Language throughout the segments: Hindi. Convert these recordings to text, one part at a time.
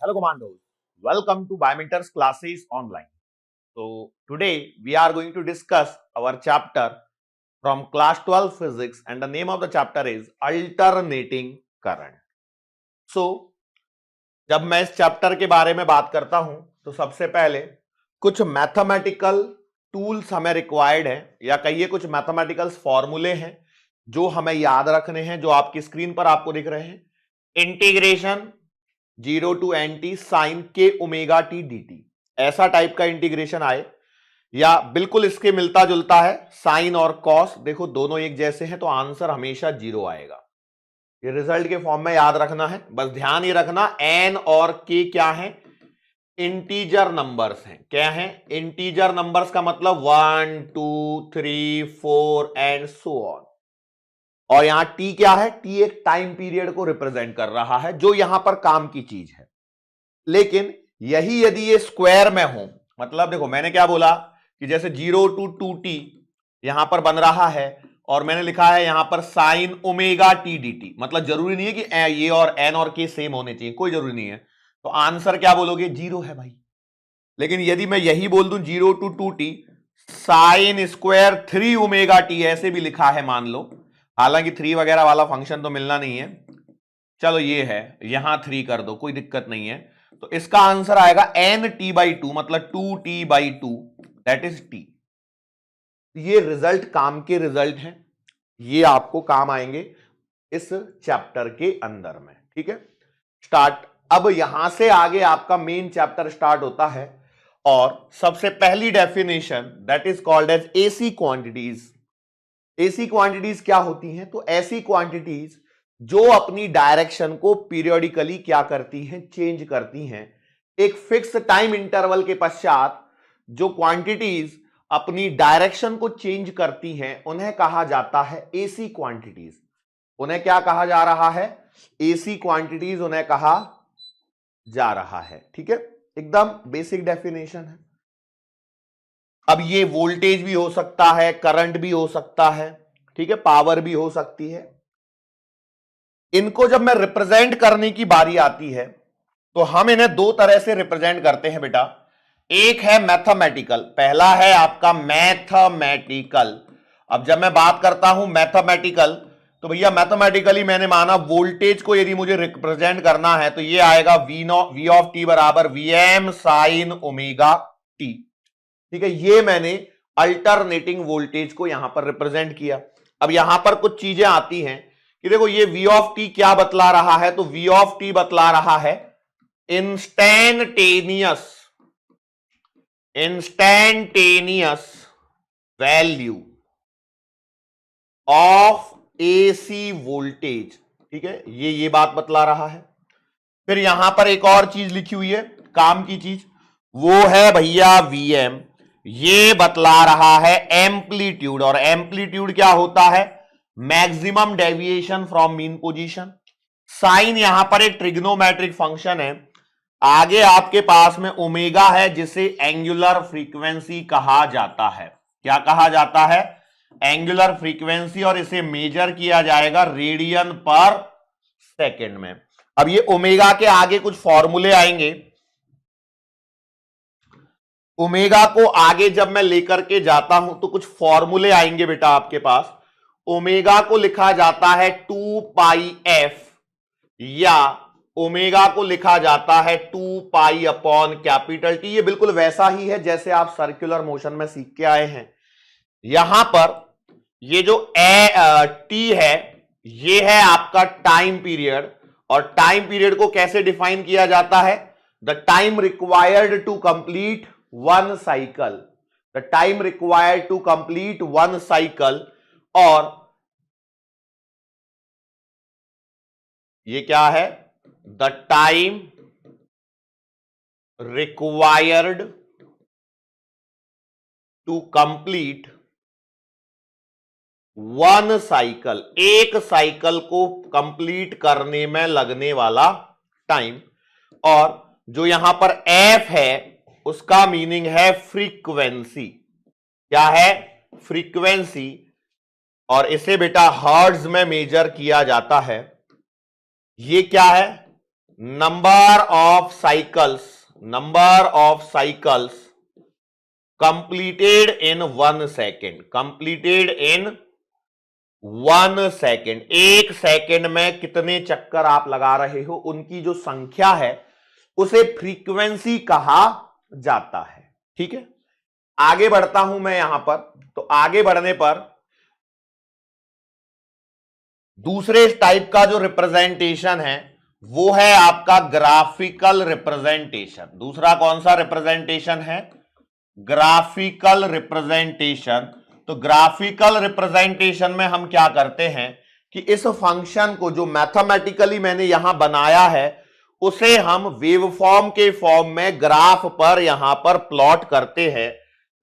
Hello Commandos, welcome to Biometers classes online. So today we are going to discuss our chapter from class 12 physics and the name of the chapter is alternating current. So जब मैं इस चैप्टर के बारे में बात करता हूं तो सबसे पहले कुछ मैथमेटिकल टूल्स हमें रिक्वायर्ड हैं या कहिए कुछ मैथमेटिकल फॉर्मूले हैं जो हमें याद रखने हैं जो आपकी स्क्रीन पर आपको दिख रहे हैं। Integration 0 to N T sine के ओमेगा टी डी टी, ऐसा टाइप का इंटीग्रेशन आए या बिल्कुल इसके मिलता जुलता है साइन और कॉस, देखो दोनों एक जैसे हैं तो आंसर हमेशा 0 आएगा। ये रिजल्ट के फॉर्म में याद रखना है, बस ध्यान ये रखना एन और के क्या है, इंटीजर नंबर्स हैं। क्या है? इंटीजर नंबर्स का मतलब 1 2 3 4 एंड सो ऑन। और यहां टी क्या है? टी एक टाइम पीरियड को रिप्रेजेंट कर रहा है जो यहां पर काम की चीज है। लेकिन यही यदि ये स्क्वायर में हो, मतलब देखो मैंने क्या बोला कि जैसे 0 टू 2t यहां पर बन रहा है और मैंने लिखा है यहां पर sign omega T D T, मतलब जरूरी नहीं है कि ये और एन और के सेम होने चाहिए, कोई जरूरी नहीं है। तो आंसर क्या बोलोगे? 0 है भाई। लेकिन यदि मैं यही बोल दूं 0 to 2t sine square 3 omega T, ऐसे भी लिखा है मान लो, हालांकि 3 वगैरह वाला फंक्शन तो मिलना नहीं है, चलो ये है, यहां 3 कर दो, कोई दिक्कत नहीं है। तो इसका आंसर आएगा एन टी बाई टू, मतलब 2t/2 दैट इज टी। ये रिजल्ट काम के रिजल्ट हैं, ये आपको काम आएंगे इस चैप्टर के अंदर में। ठीक है, स्टार्ट। अब यहां से आगे आपका मेन चैप्टर स्टार्ट होता है और सबसे पहली definition that is called as AC quantities. AC quantities क्या होती हैं? तो ऐसी क्वांटिटीज जो अपनी डायरेक्शन को पीरियोडिकली क्या करती हैं? चेंज करती हैं। एक फिक्स टाइम इंटरवल के पश्चात जो क्वांटिटीज अपनी डायरेक्शन को चेंज करती हैं उन्हें कहा जाता है एसी क्वांटिटीज। उन्हें क्या कहा जा रहा है? एसी क्वांटिटीज उन्हें कहा जा रहा है। ठीक है, एकदम बेसिक डेफिनेशन है। अब ये वोल्टेज भी हो सकता है, करंट भी हो सकता है, ठीक है, पावर भी हो सकती है। इनको जब मैं रिप्रेजेंट करने की बारी आती है तो हम इन्हें दो तरह से रिप्रेजेंट करते हैं बेटा। एक है मैथमेटिकल, पहला है आपका मैथमेटिकल। अब जब मैं बात करता हूं मैथमेटिकल तो भैया मैथमेटिकली मैंने माना वोल्टेज को यदि मुझे रिप्रेजेंट करना है तो ये आएगा वी ऑफ टी बराबर V M sine omega T. ठीक है, ये मैंने अल्टरनेटिंग वोल्टेज को यहां पर रिप्रेजेंट किया। अब यहां पर कुछ चीजें आती हैं कि देखो ये वी ऑफ टी क्या बतला रहा है? तो वी ऑफ टी बतला रहा है instantaneous value of AC voltage. ठीक है, ये बात बतला रहा है। फिर यहां पर एक और चीज लिखी हुई है काम की चीज, वो है भैया वीएम। ये बतला रहा है एम्पलीट्यूड, और एम्पलीट्यूड क्या होता है? Maximum deviation from mean position. Sine यहां पर एक ट्रिग्नोमेट्रिक फंक्शन है। आगे आपके पास में ओमेगा है जिसे एंगुलर फ्रीक्वेंसी कहा जाता है। क्या कहा जाता है? एंगुलर फ्रीक्वेंसी, और इसे मेजर किया जाएगा रेडियन पर सेकेंड में। अब ये ओमेगा के आगे कुछ फॉर्मूले आएंगे। ओमेगा को आगे जब मैं लेकर के जाता हूं तो कुछ फॉर्मूले आएंगे बेटा आपके पास। ओमेगा को लिखा जाता है 2 पाई एफ, या ओमेगा को लिखा जाता है 2 पाई अपॉन कैपिटल टी। ये बिल्कुल वैसा ही है जैसे आप सर्कुलर मोशन में सीख के आए हैं। यहां पर ये जो टी है ये है आपका टाइम पीरियड, और टाइम पीरियड को कैसे डिफाइन किया जाता है? The time required to complete one cycle, the time required to complete one cycle. और ये क्या है? The time required to complete one cycle, एक साइकिल को कंप्लीट करने में लगने वाला टाइम। और जो यहां पर एफ है उसका मीनिंग है फ्रीक्वेंसी। क्या है? फ्रीक्वेंसी। और इसे बेटा हर्ट्ज में मेजर किया जाता है। ये क्या है? number of cycles completed in 1 second, completed in 1 second, 1 second में कितने चक्कर आप लगा रहे हो, उनकी जो संख्या है उसे फ्रीक्वेंसी कहा जाता है। ठीक है, आगे बढ़ता हूं मैं यहां पर। तो आगे बढ़ने पर दूसरे टाइप का जो रिप्रेजेंटेशन है वो है आपका ग्राफिकल रिप्रेजेंटेशन। दूसरा कौन सा रिप्रेजेंटेशन है? Graphical representation. तो ग्राफिकल रिप्रेजेंटेशन में हम क्या करते हैं कि इस फंक्शन को जो मैथमेटिकली मैंने यहां बनाया है उसे हम वेव फॉर्म के फॉर्म में ग्राफ पर यहां पर प्लॉट करते हैं।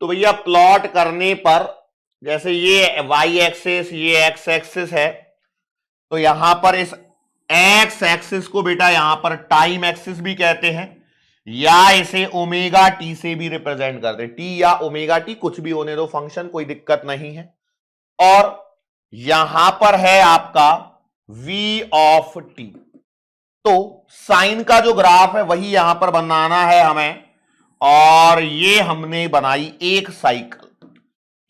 तो भैया प्लॉट करने पर जैसे ये वाई एक्सिस, ये एक्स एक्सिस है, तो यहां पर इस एक्स एक्सिस को बेटा यहां पर टाइम एक्सिस भी कहते हैं, या इसे ओमेगा टी से भी रिप्रेजेंट करते हैं। टी या ओमेगा टी कुछ भी होने दो फंक्शन, कोई दिक्कत नहीं है। और यहां पर है आपका v ऑफ टी। तो साइन का जो ग्राफ है वही यहां पर बनाना है हमें, और ये हमने बनाई एक साइकिल।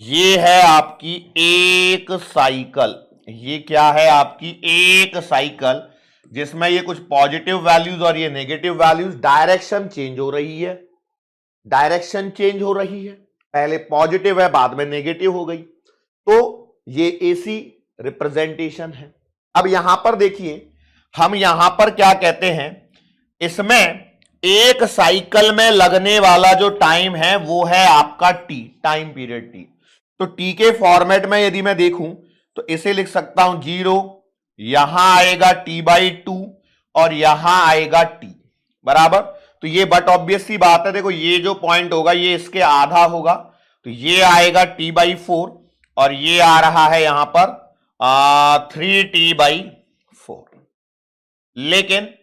ये है आपकी एक साइकिल, ये क्या है आपकी एक साइकिल, जिसमें ये कुछ पॉजिटिव वैल्यूज और ये नेगेटिव वैल्यूज, डायरेक्शन चेंज हो रही है, डायरेक्शन चेंज हो रही है, पहले पॉजिटिव है बाद में नेगेटिव हो गई। तो ये एसी रिप्रेजेंटेशन है। अब यहां पर देखिए हम यहां पर क्या कहते हैं, इसमें एक साइकिल में लगने वाला जो टाइम है वो है आपका टी, टाइम पीरियड टी। तो टी के फॉर्मेट में यदि मैं देखूं तो इसे लिख सकता हूं 0, यहां आएगा t/2 और यहां आएगा t बराबर। तो ये बट ऑब्वियस सी बात है, देखो ये जो पॉइंट होगा ये इसके आधा होगा, तो ये आएगा t/4 और ये आ रहा है यहां पर 3t/4। लेकिन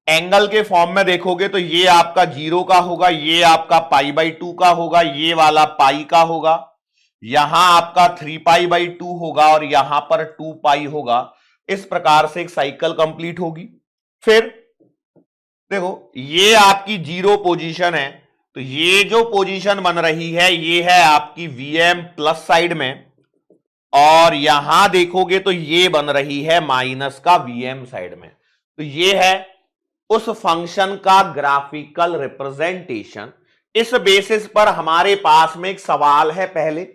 एंगल के फॉर्म में देखोगे तो ये आपका 0 का होगा, ये आपका π/2 का होगा, ये वाला पाई का होगा, यहां आपका 3π/2 होगा और यहां पर 2π होगा। इस प्रकार से एक साइकिल कंप्लीट होगी। फिर देखो ये आपकी 0 पोजीशन है, तो ये जो पोजीशन बन रही है ये है आपकी Vm प्लस साइड में, और यहां देखोगे तो ये बन रही है माइनस का Vm साइड में। तो ये है उस फंक्शन का ग्राफिकल रिप्रेजेंटेशन। इस बेसिस पर हमारे पास में एक सवाल है, पहले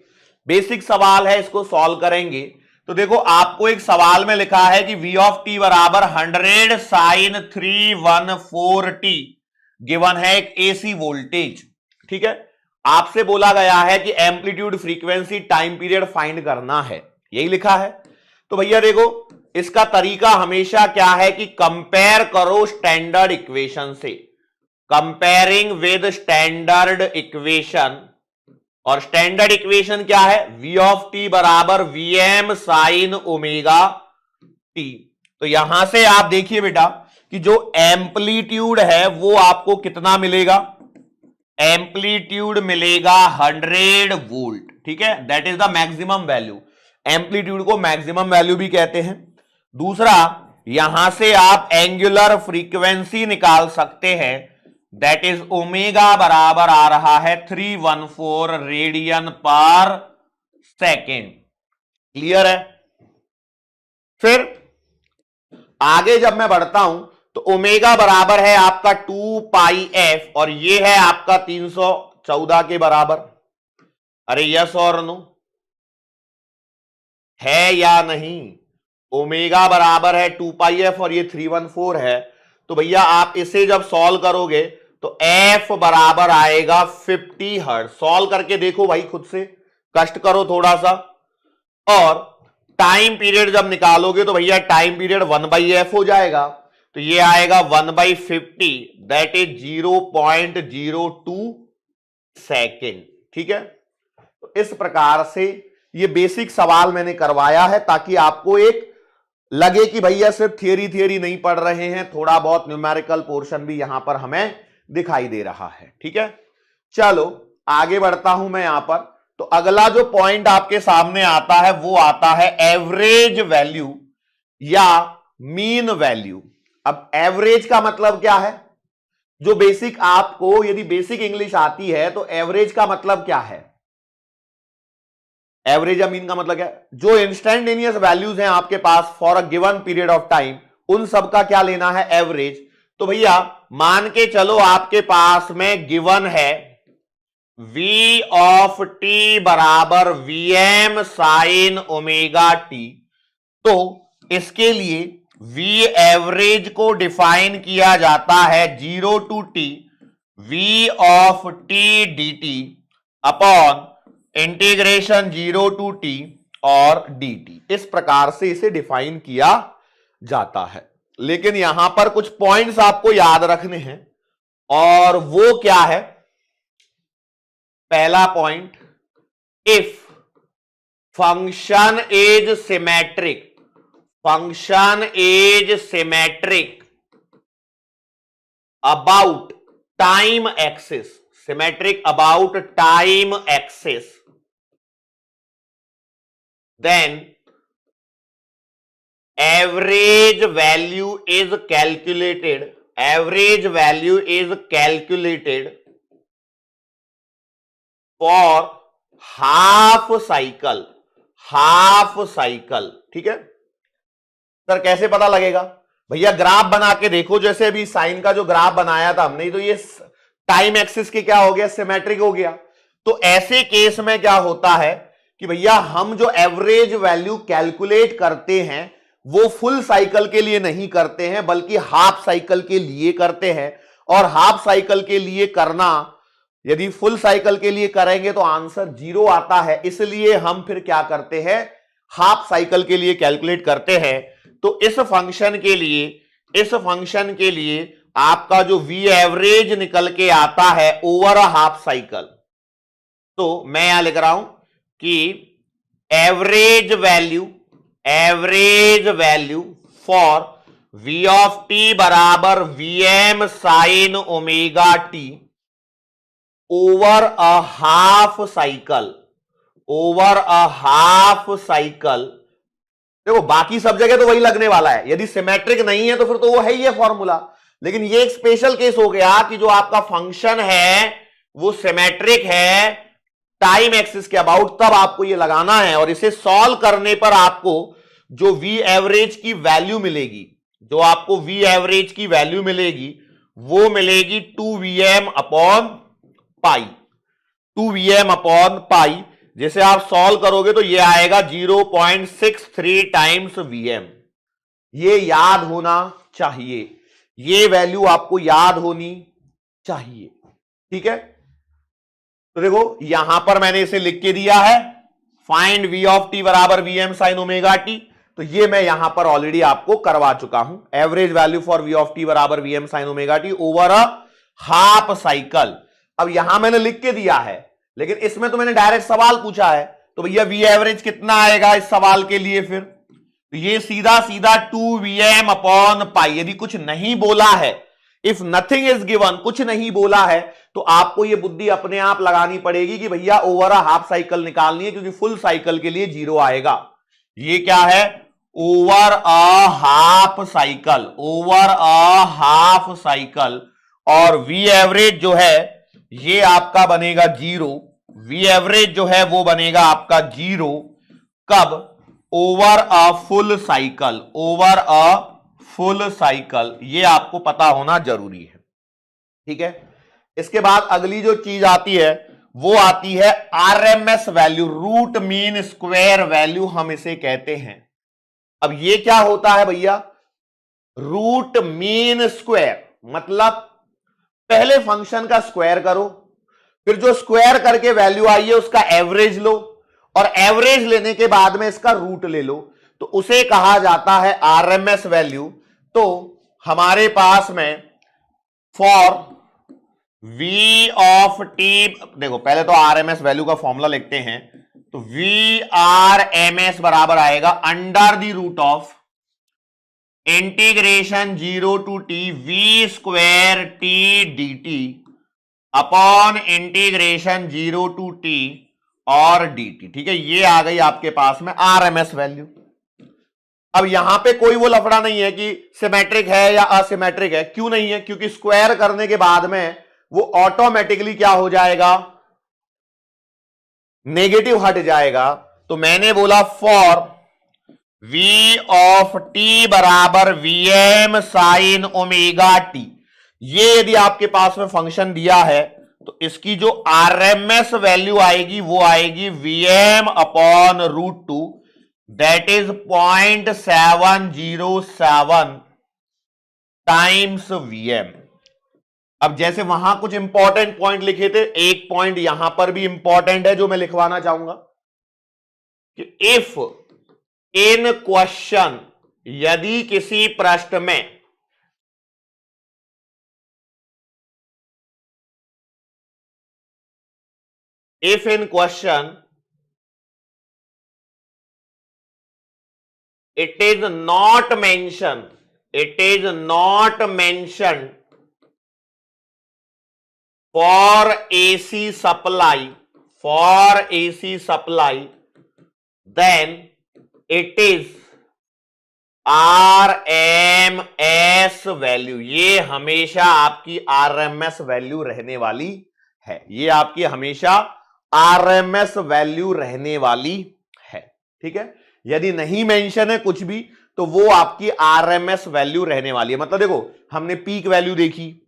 बेसिक सवाल है, इसको सॉल्व करेंगे। तो देखो आपको एक सवाल में लिखा है कि v ऑफ t बराबर 100 sin 314t गिवन है एक एसी वोल्टेज। ठीक है, आपसे बोला गया है कि amplitude, frequency, time period find करना है, यही लिखा है। तो भैया देखो इसका तरीका हमेशा क्या है कि कंपेयर करो स्टैंडर्ड इक्वेशन से, कंपेयरिंग विद स्टैंडर्ड इक्वेशन। और स्टैंडर्ड इक्वेशन क्या है? v ऑफ t बराबर Vm साइन ओमेगा t। तो यहां से आप देखिए बेटा कि जो एम्पलीट्यूड है वो आपको कितना मिलेगा? एम्पलीट्यूड मिलेगा 100 वोल्ट। ठीक है, that is the maximum value. Amplitude को मैक्सिमम वैल्यू भी कहते हैं। दूसरा, यहां से आप एंगुलर फ्रीक्वेंसी निकाल सकते हैं, दैट इज ओमेगा बराबर आ रहा है 314 रेडियन पर सेकेंड। क्लियर है? फिर आगे जब मैं बढ़ता हूं तो ओमेगा बराबर है आपका 2πf और ये है आपका 314 के बराबर। अरे यस और नो, है या नहीं? ओमेगा बराबर है 2πf और ये 314 है। तो भैया आप इसे जब सॉल्व करोगे तो f बराबर आएगा 50 हर्ट्ज। सॉल्व करके देखो भाई, खुद से कष्ट करो थोड़ा सा। और टाइम पीरियड जब निकालोगे तो भैया टाइम पीरियड 1/f हो जाएगा, तो ये आएगा 1/50, दैट इज 0.02 सेकेंड। ठीक है, तो इस प्रकार से ये बेसिक सवाल मैंने करवाया है ताकि आपको एक लगे कि भैया सिर्फ थियरी नहीं पढ़ रहे हैं, थोड़ा बहुत न्यूमेरिकल पोर्शन भी यहां पर हमें दिखाई दे रहा है। ठीक है, चलो आगे बढ़ता हूं मैं यहां पर। तो अगला जो पॉइंट आपके सामने आता है वो आता है एवरेज वैल्यू या मीन वैल्यू। अब एवरेज का मतलब क्या है, जो बेसिक आपको यदि बेसिक इंग्लिश आती है तो एवरेज का मतलब क्या है, एवरेज या मीन का मतलब क्या है, जो इंस्टेंटेनियस वैल्यूज हैं आपके पास for a given period of time, उन सब का क्या लेना है, एवरेज। तो भैया मान के चलो आपके पास में गिवन है v ऑफ t बराबर vm साइन ओमेगा टी, तो इसके लिए v एवरेज को डिफाइन किया जाता है 0 to t v of t dt upon integration 0 to t और dt। इस प्रकार से इसे डिफाइन किया जाता है। लेकिन यहां पर कुछ पॉइंट्स आपको याद रखने हैं, और वो क्या है, पहला point, if function is symmetric, function is symmetric about time axis, symmetric about time axis, then average value is calculated, average value is calculated for half cycle, half cycle। ठीक है सर, कैसे पता लगेगा, भैया ग्राफ बना के देखो, जैसे अभी साइन का जो ग्राफ बनाया था हमने, तो ये टाइम एक्सिस के क्या हो गया, सिमेट्रिक हो गया। तो ऐसे केस में क्या होता है कि भैया हम जो एवरेज वैल्यू कैलकुलेट करते हैं वो फुल साइकिल के लिए नहीं करते हैं, बल्कि हाफ साइकिल के लिए करते हैं। और हाफ साइकिल के लिए करना, यदि फुल साइकिल के लिए करेंगे तो आंसर 0 आता है, इसलिए हम फिर क्या करते हैं, हाफ साइकिल के लिए कैलकुलेट करते हैं। तो इस फंक्शन के लिए, इस फंक्शन के लिए आपका जो वी एवरेज निकल के आता है ओवर अ हाफ साइकिल, तो मैं यहां लिख रहा हूं कि average value, average value for v of t बराबर vm sine omega T over a half cycle, over a half cycle. देखो बाकी सब जगह तो वही लगने वाला है, यदि सिमेट्रिक नहीं है तो फिर तो वो है ही है फॉर्मूला, लेकिन ये एक स्पेशल केस हो गया कि जो आपका फंक्शन है वो सिमेट्रिक है टाइम एक्सिस के अबाउट, तब आपको ये लगाना है। और इसे सॉल्व करने पर आपको जो वी एवरेज की वैल्यू मिलेगी, जो आपको वी एवरेज की वैल्यू मिलेगी वो मिलेगी 2vm upon pi, 2vm upon pi. जैसे आप सॉल्व करोगे तो ये आएगा 0.63 टाइम्स vm। ये याद होना चाहिए, ये वैल्यू आपको याद होनी चाहिए। ठीक है, तो देखो यहां पर मैंने इसे लिख के दिया है, फाइंड v ऑफ t बराबर vm साइन ओमेगा टी, तो ये मैं यहां पर ऑलरेडी आपको करवा चुका हूं। Average value for v of t बराबर vm sine omega T over a half cycle. अब यहां मैंने लिख के दिया है, लेकिन इसमें तो मैंने डायरेक्ट सवाल पूछा है, तो भैया v एवरेज कितना आएगा इस सवाल के लिए, फिर तो ये सीधा सीधा 2vm अपॉन पाई। यदि कुछ नहीं बोला है, इफ नथिंग इज गिवन, कुछ नहीं बोला है, तो आपको ये बुद्धि अपने आप लगानी पड़ेगी कि भैया ओवर अ हाफ साइकिल निकालनी है, क्योंकि फुल साइकिल के लिए 0 आएगा। ये क्या है, over a half cycle, over a half cycle. और वी एवरेज जो है ये आपका बनेगा 0, वी एवरेज जो है वो बनेगा आपका 0 कब, over a full cycle, over a full cycle. ये आपको पता होना जरूरी है। ठीक है, इसके बाद अगली जो चीज आती है वो आती है RMS value, root mean square value हम इसे कहते हैं। अब ये क्या होता है भैया, रूट मीन स्क्वायर मतलब पहले फंक्शन का स्क्वायर करो, फिर जो स्क्वायर करके वैल्यू आई है उसका एवरेज लो, और एवरेज लेने के बाद में इसका रूट ले लो, तो उसे कहा जाता है आरएमएस वैल्यू। तो हमारे पास में फॉर v ऑफ t, देखो पहले तो आरएमएस वैल्यू का फॉर्मूला लिखते हैं, तो वी आर एम एस बराबर आएगा under the root of integration 0 to t v square t dt upon integration 0 to t और dt। ठीक है, ये आ गई आपके पास में आरएमएस वैल्यू। अब यहां पे कोई वो लफड़ा नहीं है कि सिमेट्रिक है या असिमेट्रिक है। क्यों नहीं है? क्योंकि स्क्वायर करने के बाद में वो ऑटोमेटिकली क्या हो जाएगा, नेगेटिव हट जाएगा। तो मैंने बोला फॉर v ऑफ t बराबर vm साइन ओमेगा t, ये यदि आपके पास में फंक्शन दिया है तो इसकी जो आरएमएस वैल्यू आएगी वो आएगी vm upon root 2, that is 0.707 times vm। अब जैसे वहां कुछ इंपॉर्टेंट पॉइंट लिखे थे, एक पॉइंट यहां पर भी इंपॉर्टेंट है जो मैं लिखवाना चाहूंगा कि इफ इन क्वेश्चन, यदि किसी प्रश्न में if in question it is not mentioned for AC supply, then it is RMS value. ये हमेशा आपकी RMS वैल्यू रहने वाली है, ये आपकी हमेशा RMS वैल्यू रहने वाली है। ठीक है, यदि नहीं मेंशन है कुछ भी तो वो आपकी RMS वैल्यू रहने वाली है। मतलब देखो, हमने पीक वैल्यू देखी,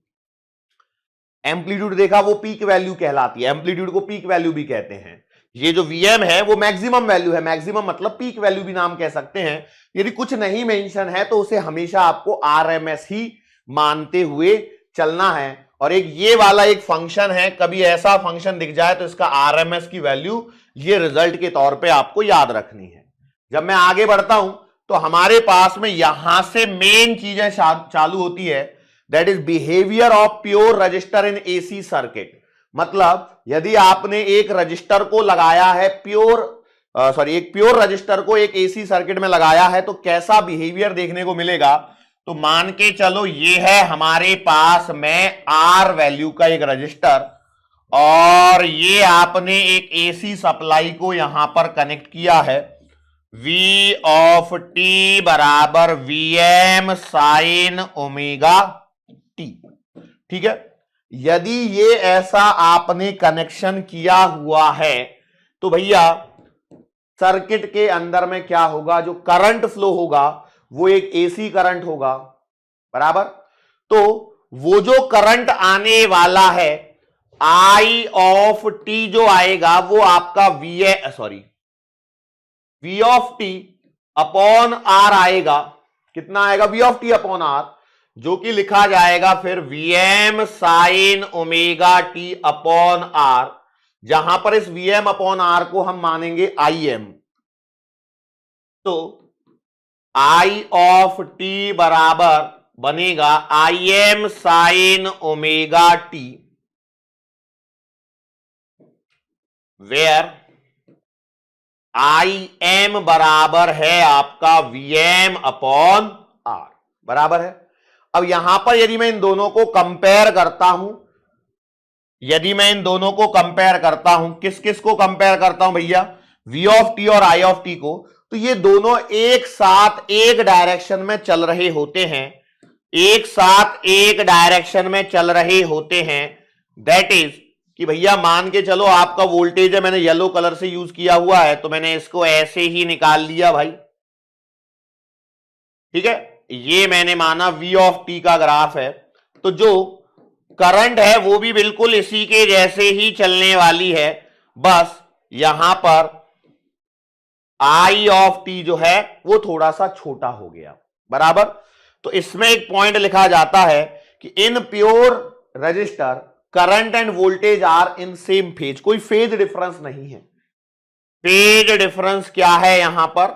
एम्पलीट्यूड देखा, वो पीक वैल्यू कहलाती है, एम्पलीट्यूड को पीक वैल्यू भी कहते हैं। ये जो Vm है वो मैक्सिमम वैल्यू है, मैक्सिमम मतलब पीक वैल्यू भी नाम कह सकते हैं। यदि कुछ नहीं मेंशन है तो उसे हमेशा आपको RMS ही मानते हुए चलना है। और एक ये वाला एक फंक्शन है, कभी ऐसा फंक्शन दिख जाए तो इसका RMS की वैल्यू ये रिजल्ट के तौर पे आपको याद रखनी है। जब मैं आगे बढ़ता हूं तो हमारे पास में यहां से मेन चीजें चालू होती है, that is behaviour of pure resistor in AC circuit. मतलब यदि आपने एक रजिस्टर को लगाया है एक प्योर रजिस्टर को एक एसी सर्किट में लगाया है तो कैसा बिहेवियर देखने को मिलेगा। तो मान के चलो ये है हमारे पास में आर वैल्यू का एक रजिस्टर, और ये आपने एक एसी सप्लाई को यहां पर कनेक्ट किया है, V ऑफ t बराबर Vm साइन ओमेगा t। ठीक है, यदि ये ऐसा आपने कनेक्शन किया हुआ है तो भैया सर्किट के अंदर में क्या होगा, जो करंट फ्लो होगा वो एक एसी करंट होगा, बराबर। तो वो जो करंट आने वाला है I ऑफ t जो आएगा वो आपका V of t upon R आएगा। कितना आएगा? V of t upon R, जो कि लिखा जाएगा फिर Vm sine omega t upon R, जहां पर इस Vm अपॉन R को हम मानेंगे Im। तो I ऑफ t बराबर बनेगा Im sine omega t, where Im बराबर है आपका Vm अपॉन R, बराबर है। अब यहां पर यदि मैं इन दोनों को कंपेयर करता हूं, किस किस को कंपेयर करता हूं भैया? V ऑफ t और I ऑफ t को। तो ये दोनों एक साथ एक डायरेक्शन में चल रहे होते हैं, दैट इज कि भैया मान के चलो आपका वोल्टेज है, मैंने येलो कलर से यूज किया हुआ है तो मैंने इसको ऐसे ही निकाल लिया भाई। ठीक है, ये मैंने माना V ऑफ t का ग्राफ है, तो जो करंट है वो भी बिल्कुल इसी के जैसे ही चलने वाली है, बस यहां पर I ऑफ t जो है वो थोड़ा सा छोटा हो गया, बराबर। तो इसमें एक पॉइंट लिखा जाता है कि in pure resistor current and voltage are in same phase, कोई फेज डिफरेंस नहीं है। फेज डिफरेंस क्या है? यहां पर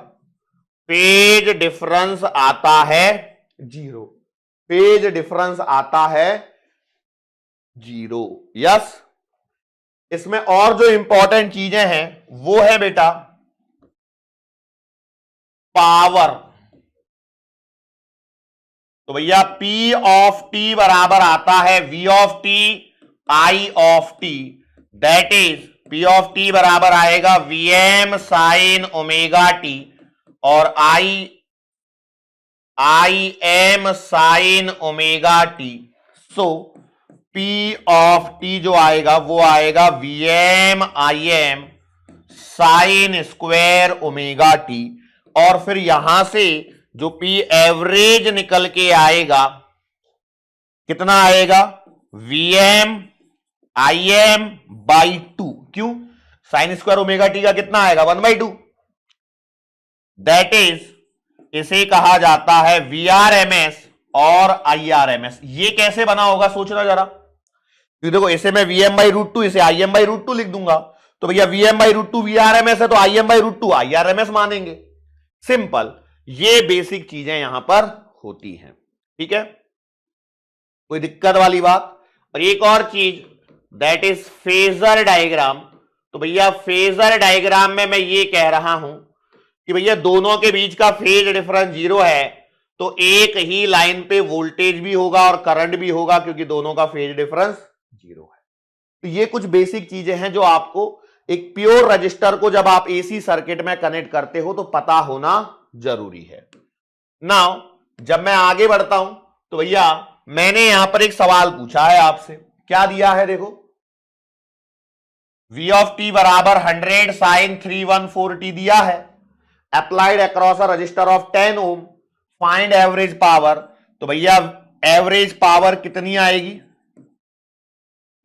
फेज डिफरेंस आता है 0, फेज डिफरेंस आता है 0। यस, इसमें और जो इंपॉर्टेंट चीजें हैं वो है बेटा पावर। तो भैया P ऑफ t बराबर आता है V of t I of t, that is P of t बराबर आएगा Vm साइन ओमेगा t, और I I M sine omega T. So P of T जो आएगा वो आएगा V M I M sine square omega T, और फिर यहां से जो पी एवरेज निकल के आएगा कितना आएगा, V M I M by two. क्यों, साइन स्क्वायर ओमेगा टी का कितना आएगा, 1/2। दैट इज, इसे कहा जाता है वी आर एम एस और आई आर एम एस। ये कैसे बना होगा सोचना जरा, क्योंकि देखो इसे मैं V M by root two, इसे I M by root two लिख दूंगा, तो भैया V M by root two V R M S है तो I M by root two I R M S मानेंगे। सिंपल, ये बेसिक चीजें यहां पर होती हैं, ठीक है, कोई दिक्कत वाली बात। और एक और चीज, दैट इज फेजर डायग्राम। तो भैया फेजर डायग्राम में मैं ये कह रहा हूं कि भैया दोनों के बीच का फेज डिफरेंस 0 है, तो एक ही लाइन पे वोल्टेज भी होगा और करंट भी होगा, क्योंकि दोनों का फेज डिफरेंस 0 है। तो ये कुछ बेसिक चीजें हैं जो आपको एक प्योर रजिस्टर को जब आप एसी सर्किट में कनेक्ट करते हो तो पता होना जरूरी है। नाउ जब मैं आगे बढ़ता हूं तो भैया मैंने यहां पर एक सवाल पूछा है आपसे, क्या दिया है देखो, v ऑफ t बराबर 100 साइन 314t दिया है, applied across a resistor of 10 ohm, find average power. तो भैया एवरेज पावर कितनी आएगी,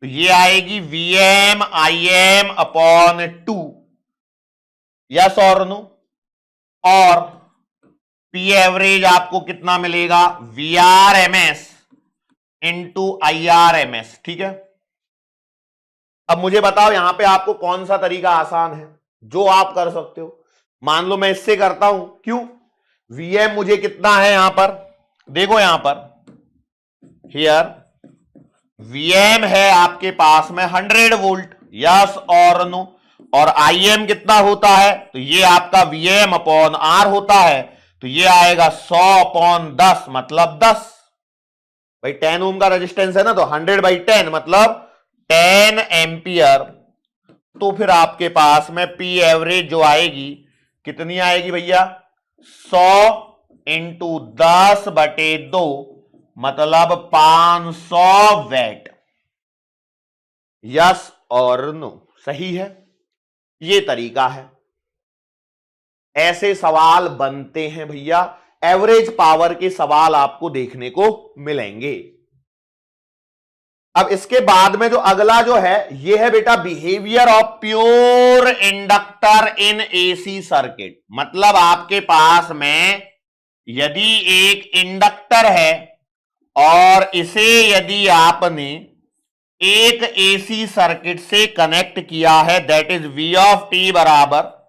तो ये आएगी V M I M upon 2, yes और नो, और पी एवरेज आपको कितना मिलेगा, V R M S into I R M S, ठीक है। अब मुझे बताओ यहां पे आपको कौन सा तरीका आसान है जो आप कर सकते हो। मान लो मैं इससे करता हूं, क्यों, वी एम मुझे कितना है यहां पर, देखो यहां पर हियर वी एम है आपके पास में 100 वोल्ट, यस और नो, और आई एम कितना होता है, तो ये आपका वी एम अपॉन आर होता है, तो ये आएगा 100 अपॉन 10 मतलब 10। भाई 10 ओम का रेजिस्टेंस है ना, तो 100/10 मतलब 10 एम्पियर। तो फिर आपके पास में पी एवरेज जो आएगी कितनी आएगी भैया, 100 इंटू 10/2 मतलब 500 वैट, यस और नो, सही है। ये तरीका है, ऐसे सवाल बनते हैं भैया, एवरेज पावर के सवाल आपको देखने को मिलेंगे। अब इसके बाद में जो अगला जो है ये है बेटा behaviour of pure inductor in AC circuit. मतलब आपके पास में यदि एक इंडक्टर है और इसे यदि आपने एक एसी सर्किट से कनेक्ट किया है, that is V of T बराबर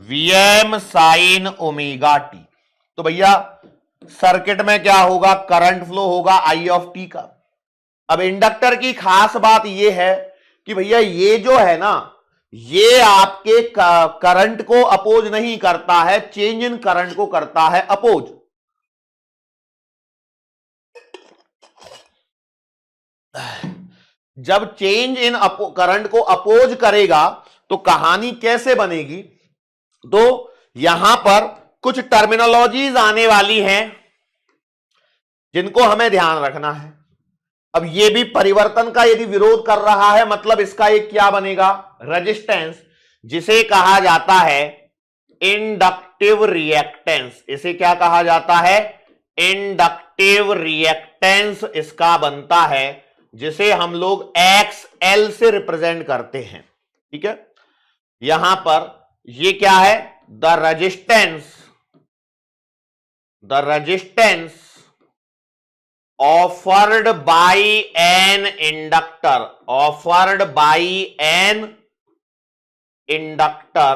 V M sine omega T, तो भैया सर्किट में क्या होगा, करंट फ्लो होगा आई ऑफ टी का। अब इंडक्टर की खास बात यह है कि भैया ये जो है ना, ये आपके करंट को अपोज नहीं करता है, चेंज इन करंट को करता है अपोज। जब चेंज इन करंट को अपोज करेगा तो कहानी कैसे बनेगी, तो यहां पर कुछ टर्मिनोलॉजीज आने वाली हैं जिनको हमें ध्यान रखना है। अब ये भी परिवर्तन का यदि विरोध कर रहा है, मतलब इसका एक क्या बनेगा, रेजिस्टेंस, जिसे कहा जाता है इंडक्टिव रिएक्टेंस। इसे क्या कहा जाता है, इंडक्टिव रिएक्टेंस इसका बनता है, जिसे हम लोग XL से रिप्रेजेंट करते हैं, ठीक है। यहां पर ये क्या है, the resistance offered by an inductor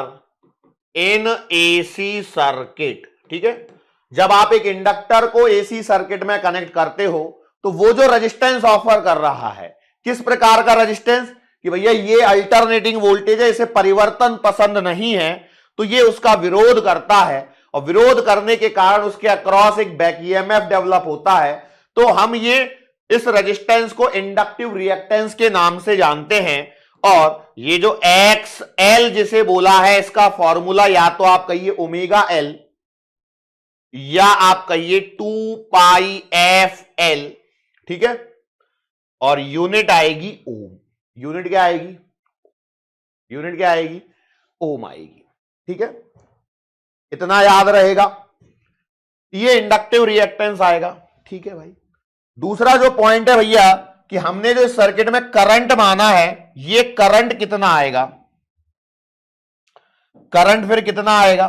in AC circuit, ठीक है। जब आप एक इंडक्टर को एसी सर्किट में कनेक्ट करते हो तो वो जो रेजिस्टेंस ऑफर कर रहा है, किस प्रकार का रेजिस्टेंस, कि भैया ये अल्टरनेटिंग वोल्टेज है, इसे परिवर्तन पसंद नहीं है, तो ये उसका विरोध करता है, और विरोध करने के कारण उसके अक्रॉस एक बैक ईएमएफ डेवलप होता है। तो हम ये इस रेजिस्टेंस को इंडक्टिव रिएक्टेंस के नाम से जानते हैं। और ये जो XL जिसे बोला है, इसका फॉर्मूला या तो आप कहिए ओमेगा L, या आप कहिए 2πfl, ठीक है। और यूनिट आएगी ओम। यूनिट क्या आएगी? यूनिट क्या आएगी? ओम आएगी, ठीक है। इतना याद रहेगा। ये इंडक्टिव रिएक्टेंस आएगा, ठीक है भाई। दूसरा जो पॉइंट है भैया कि हमने जो सर्किट में करंट माना है, ये करंट कितना आएगा? करंट फिर कितना आएगा?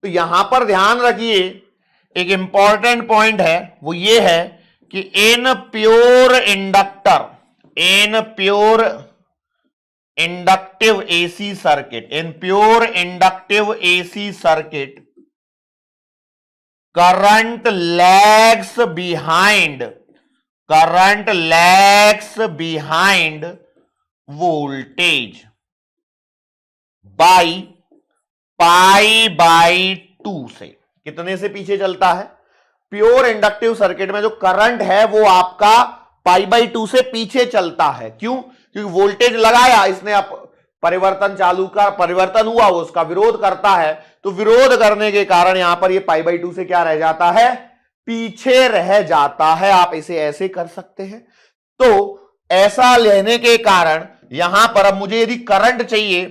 तो यहां पर ध्यान रखिए, एक इंपॉर्टेंट पॉइंट है, वो ये है कि in pure inductor, in pure inductive AC circuit, in pure inductive AC circuit, current lags behind, current lags behind voltage by π/2 से। कितने से पीछे चलता है? प्योर इंडक्टिव सर्किट में जो करंट है वो आपका π/2 से पीछे चलता है। क्यों? क्योंकि वोल्टेज लगाया इसने, आप परिवर्तन चालू का परिवर्तन हुआ, वो उसका विरोध करता है, तो विरोध करने के कारण यहां पर ये π/2 से क्या रह जाता है? पीछे रह जाता है। आप इसे ऐसे कर सकते हैं। तो ऐसा लेने के कारण यहां पर अब मुझे यदि करंट चाहिए,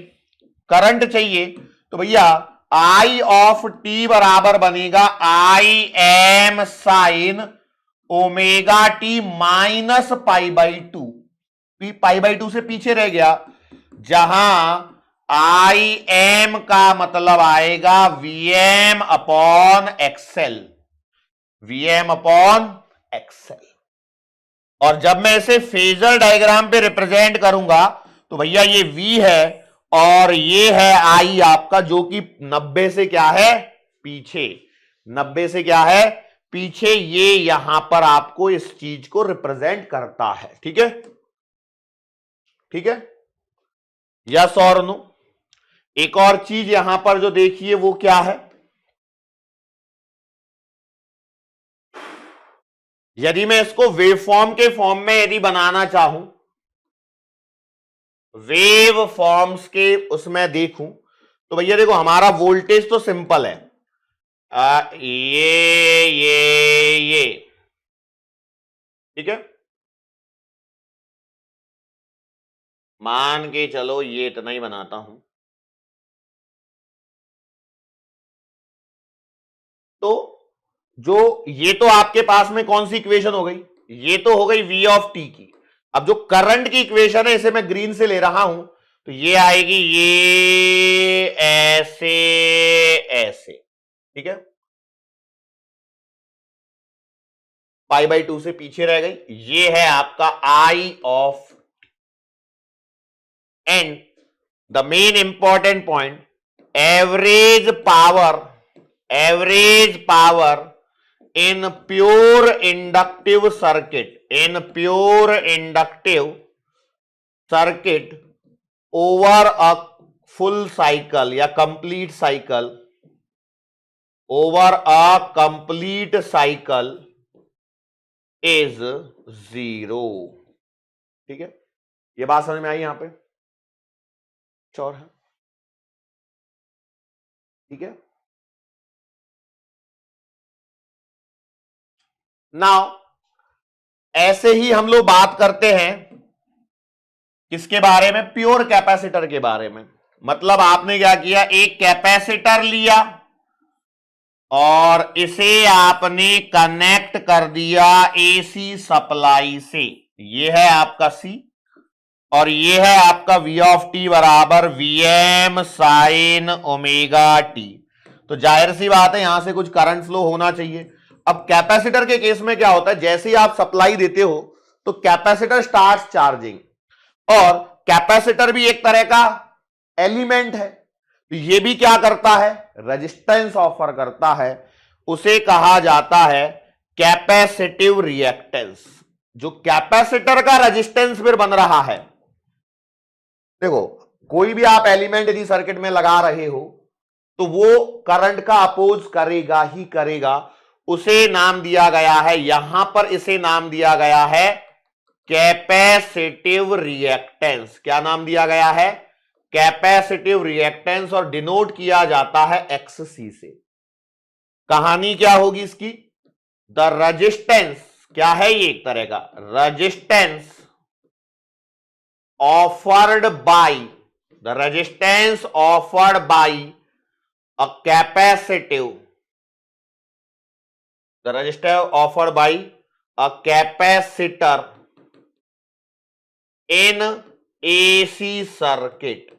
करंट चाहिए, तो भैया I ऑफ t बराबर बनेगा Im sine omega T minus π/2। π/2 से पीछे रह गया, जहां Im का मतलब आएगा Vm upon XL, Vm upon XL. और जब मैं इसे फेजर डायग्राम पे रिप्रेजेंट करूंगा तो भैया ये V है और ये है I आपका, जो कि 90 से क्या है? पीछे। 90 से क्या है? पीछे। ये यहां पर आपको इस चीज को रिप्रेजेंट करता है, ठीक है, ठीक है, यस और नो। एक और चीज यहां पर जो देखिए वो क्या है, यदि मैं इसको वेवफॉर्म के फॉर्म में यदि बनाना चाहूं, वेव फॉर्म्स के उसमें देखूं, तो भैया देखो हमारा वोल्टेज तो सिंपल है, ये ठीक है, मान के चलो ये इतना ही बनाता हूं। तो जो ये तो आपके पास में कौन सी इक्वेशन हो गई? ये तो हो गई V ऑफ t की। अब जो करंट की इक्वेशन है इसे मैं ग्रीन से ले रहा हूं, तो ये आएगी ये ऐसे ऐसे, ठीक है। π/2 से पीछे रह गई। ये है आपका I of, and the main important point, average power in pure inductive circuit, in pure inductive circuit over a full cycle या complete cycle, over a complete cycle is 0, ठीक है। ये बात समझ में आई? यहां पे चौर है, ठीक है। नाउ ऐसे ही हम लोग बात करते हैं किसके बारे में? प्योर कैपेसिटर के बारे में। मतलब आपने क्या किया, एक कैपेसिटर लिया और इसे आपने कनेक्ट कर दिया एसी सप्लाई से। ये है आपका C और ये है आपका V ऑफ t बराबर Vm साइन ओमेगा t। तो जाहिर सी बात है यहां से कुछ करंट फ्लो होना चाहिए। अब कैपेसिटर के केस में क्या होता है, जैसे ही आप सप्लाई देते हो तो कैपेसिटर स्टार्ट चार्जिंग, और कैपेसिटर भी एक तरह का एलिमेंट है, तो ये भी क्या करता है? रेजिस्टेंस ऑफर करता है। उसे कहा जाता है कैपेसिटिव रिएक्टेंस। जो कैपेसिटर का रेजिस्टेंस फिर बन रहा है, देखो कोई भी आप एलिमेंट यदि सर्किट में लगा रहे हो तो वो करंट का अपोज करेगा ही करेगा। उसे नाम दिया गया है, यहां पर इसे नाम दिया गया है कैपेसिटिव रिएक्टेंस। क्या नाम दिया गया है? कैपेसिटिव रिएक्टेंस, और डिनोट किया जाता है XC से। कहानी क्या होगी इसकी? द रेजिस्टेंस, क्या है ये? एक तरह का resistance offered by, the resistance offered by a capacitive, the resistor offered by a capacitor in AC circuit,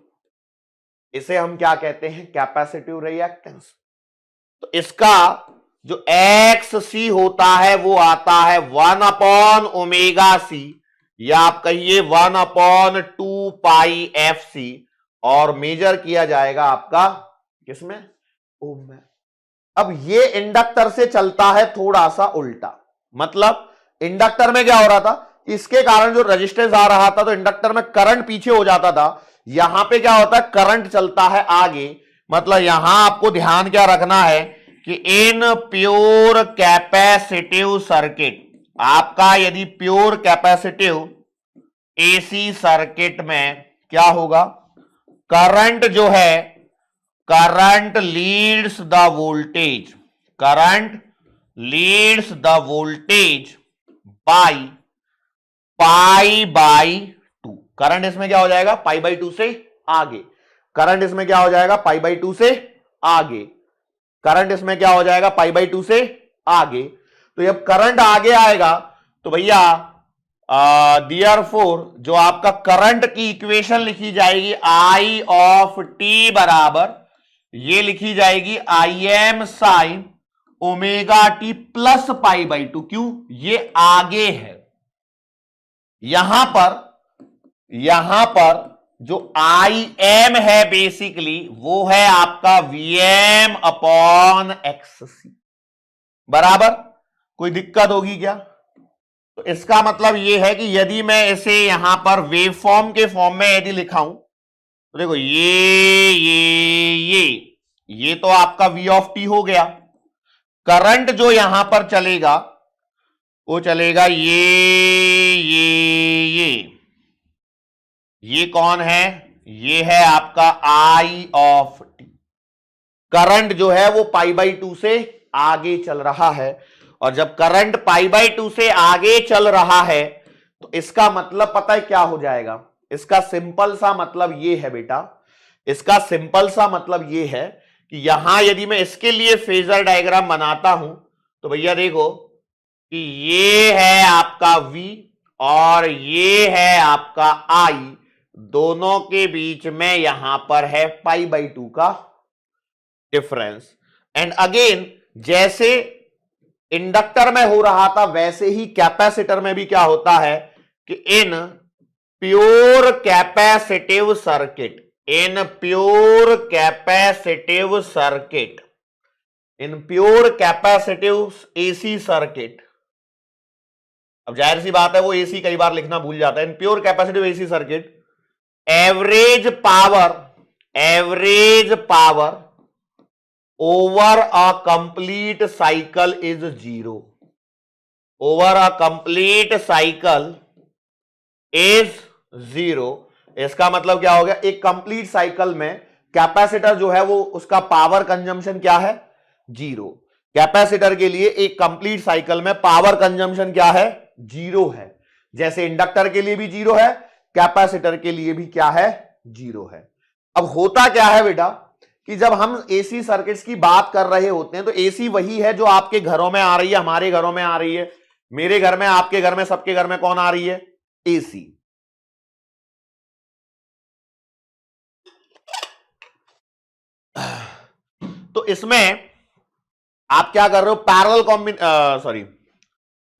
इसे हम क्या कहते हैं? Capacitive reactance. तो इसका जो XC होता है वो आता है 1/ω/C, या आप कहिए 1/2πfC, और मेजर किया जाएगा आपका किसमें? ओम में। अब ये इंडक्टर से चलता है थोड़ा सा उल्टा, मतलब इंडक्टर में क्या हो रहा था? इसके कारण जो रेजिस्टेंस आ रहा था तो इंडक्टर में करंट पीछे हो जाता था, यहां पे क्या होता है? करंट चलता है आगे। मतलब यहां आपको ध्यान क्या रखना है कि इन प्योर कैपेसिटिव सर्किट, आपका यदि प्योर कैपेसिटिव एसी सर्किट में क्या होगा? करंट जो है, current leads the voltage, current leads the voltage by π/2। Current इसमें क्या हो जाएगा? π/2 से आगे। करंट इसमें क्या हो जाएगा? π/2 से आगे। करंट इसमें क्या हो जाएगा? π/2 से आगे। तो जब करंट आगे आएगा तो भैया देयरफॉर जो आपका करंट की इक्वेशन लिखी जाएगी I ऑफ t बराबर, ये लिखी जाएगी Im sin omega T plus π/2। क्यों? ये आगे है। यहां पर जो Im है बेसिकली वो है आपका Vm/xc बराबर। कोई दिक्कत होगी क्या? तो इसका मतलब ये है कि यदि मैं इसे यहां पर वेव फॉर्म के फॉर्म में यदि लिखाऊं तो देखो ये तो आपका v ऑफ टी हो गया। करंट जो यहां पर चलेगा वो चलेगा ये कौन है? ये है आपका I ऑफ टी। करंट जो है वो π/2 से आगे चल रहा है, और जब करंट π/2 से आगे चल रहा है तो इसका मतलब पता है क्या हो जाएगा? इसका सिंपल सा मतलब ये है बेटा, इसका सिंपल सा मतलब ये है कि यहां यदि मैं इसके लिए फेजर डायग्राम बनाता हूं तो भैया देखो कि ये है आपका V और ये है आपका I, दोनों के बीच में यहां पर है π/2 का डिफरेंस। एंड अगेन जैसे इंडक्टर में हो रहा था वैसे ही कैपेसिटर में भी क्या होता है कि in pure capacitive circuit, in pure capacitive circuit, in pure capacitive AC circuit, अब जाहिर सी बात है वो एसी कई बार लिखना भूल जाता है। In pure capacitive AC circuit average power over a complete cycle is 0। Over a complete cycle is 0। इसका मतलब क्या हो गया? एक कंप्लीट साइकिल में कैपेसिटर जो है वो उसका पावर कंजम्पशन क्या है? 0। कैपेसिटर के लिए एक कंप्लीट साइकिल में पावर कंजम्पशन क्या है? 0 है। जैसे इंडक्टर के लिए भी 0 है, कैपेसिटर के लिए भी क्या है? 0 है। अब होता क्या है बेटा कि जब हम एसी सर्किट्स की बात कर रहे होते हैं तो एसी वही है जो आपके घरों में आ रही है, हमारे घरों में आ रही है, मेरे घर में, आपके घर में, सबके घर में कौन आ रही है? एसी। तो इसमें आप क्या कर रहे हो? पैरेलल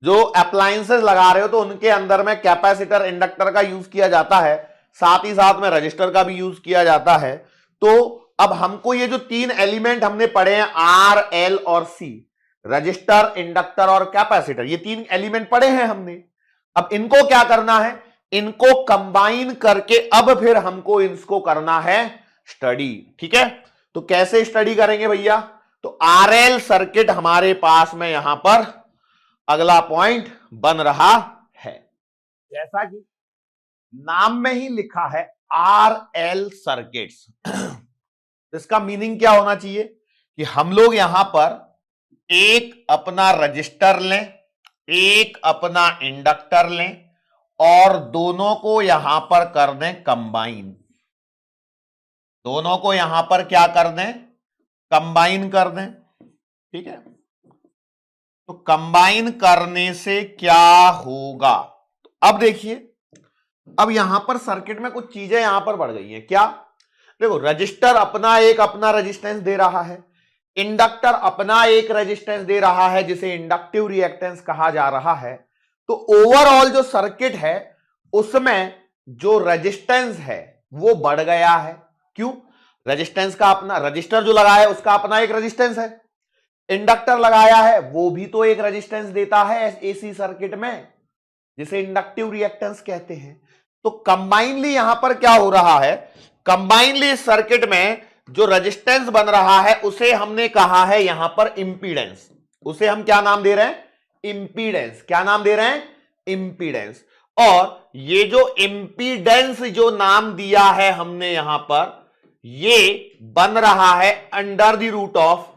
जो अप्लायंसेस लगा रहे हो तो उनके अंदर में कैपेसिटर, इंडक्टर का यूज किया जाता है, साथ ही साथ में रजिस्टर का भी यूज किया जाता है। तो अब हमको ये जो 3 एलिमेंट हमने पढ़े हैं R, L और C, रजिस्टर, इंडक्टर और कैपेसिटर, ये 3 एलिमेंट पढ़े हैं हमने। अब इनको क्या करना है? इनको कंबाइन करके अब फिर हमको इसको करना है स्टडी। ठीक है, तो कैसे स्टडी करेंगे भैया? तो RL सर्किट हमारे पास में यहां पर अगला पॉइंट बन रहा है। जैसा कि नाम में ही लिखा है RL सर्किट्स, इसका मीनिंग क्या होना चाहिए कि हम लोग यहां पर एक अपना रजिस्टर लें, एक अपना इंडक्टर लें और दोनों को यहां पर कर दें कंबाइन। दोनों को यहां पर क्या कर दें, कंबाइन कर दें। ठीक है, तो कंबाइन करने से क्या होगा, तो अब देखिए, अब यहां पर सर्किट में कुछ चीजें यहां पर बढ़ गई हैं। क्या, देखो रजिस्टर अपना रेजिस्टेंस दे रहा है, इंडक्टर अपना एक रेजिस्टेंस दे रहा है जिसे इंडक्टिव रिएक्टेंस कहा जा रहा है। तो ओवरऑल जो सर्किट है उसमें जो रेजिस्टेंस है वो बढ़ गया है। क्यों, रेजिस्टेंस का अपना, रजिस्टर जो लगाया है उसका अपना एक रेजिस्टेंस है, इंडक्टर लगाया है वो भी तो एक रेजिस्टेंस देता है एसी सर्किट में, जिसे इंडक्टिव रिएक्टेंस कहते हैं। तो कंबाइनली यहां पर क्या हो रहा है, कंबाइनली सर्किट में जो रेजिस्टेंस बन रहा है उसे हमने कहा है यहां पर इंपीडेंस। उसे हम क्या नाम दे रहे हैं, इंपीडेंस। क्या नाम दे रहे हैं, इंपीडेंस। और ये जो इंपीडेंस जो नाम दिया है हमने यहां पर, ये बन रहा है under the root of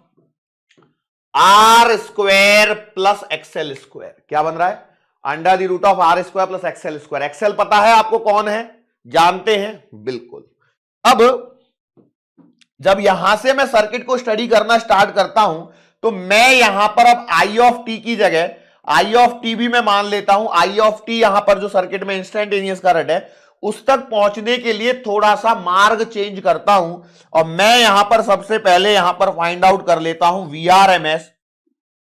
R square plus X L square. क्या बन रहा है, under the root of R square plus X L square. X L पता है आपको कौन है, जानते हैं, बिल्कुल। अब जब यहां से मैं सर्किट को स्टडी करना स्टार्ट करता हूं तो मैं यहां पर अब आई ऑफ टी की जगह आई ऑफ टी भी मैं मान लेता हूं। आई ऑफ टी यहां पर जो सर्किट में इंस्टेंटेनियस करंट है उस तक पहुंचने के लिए थोड़ा सा मार्ग चेंज करता हूं और मैं यहां पर सबसे पहले यहां पर फाइंड आउट कर लेता हूं VRMS,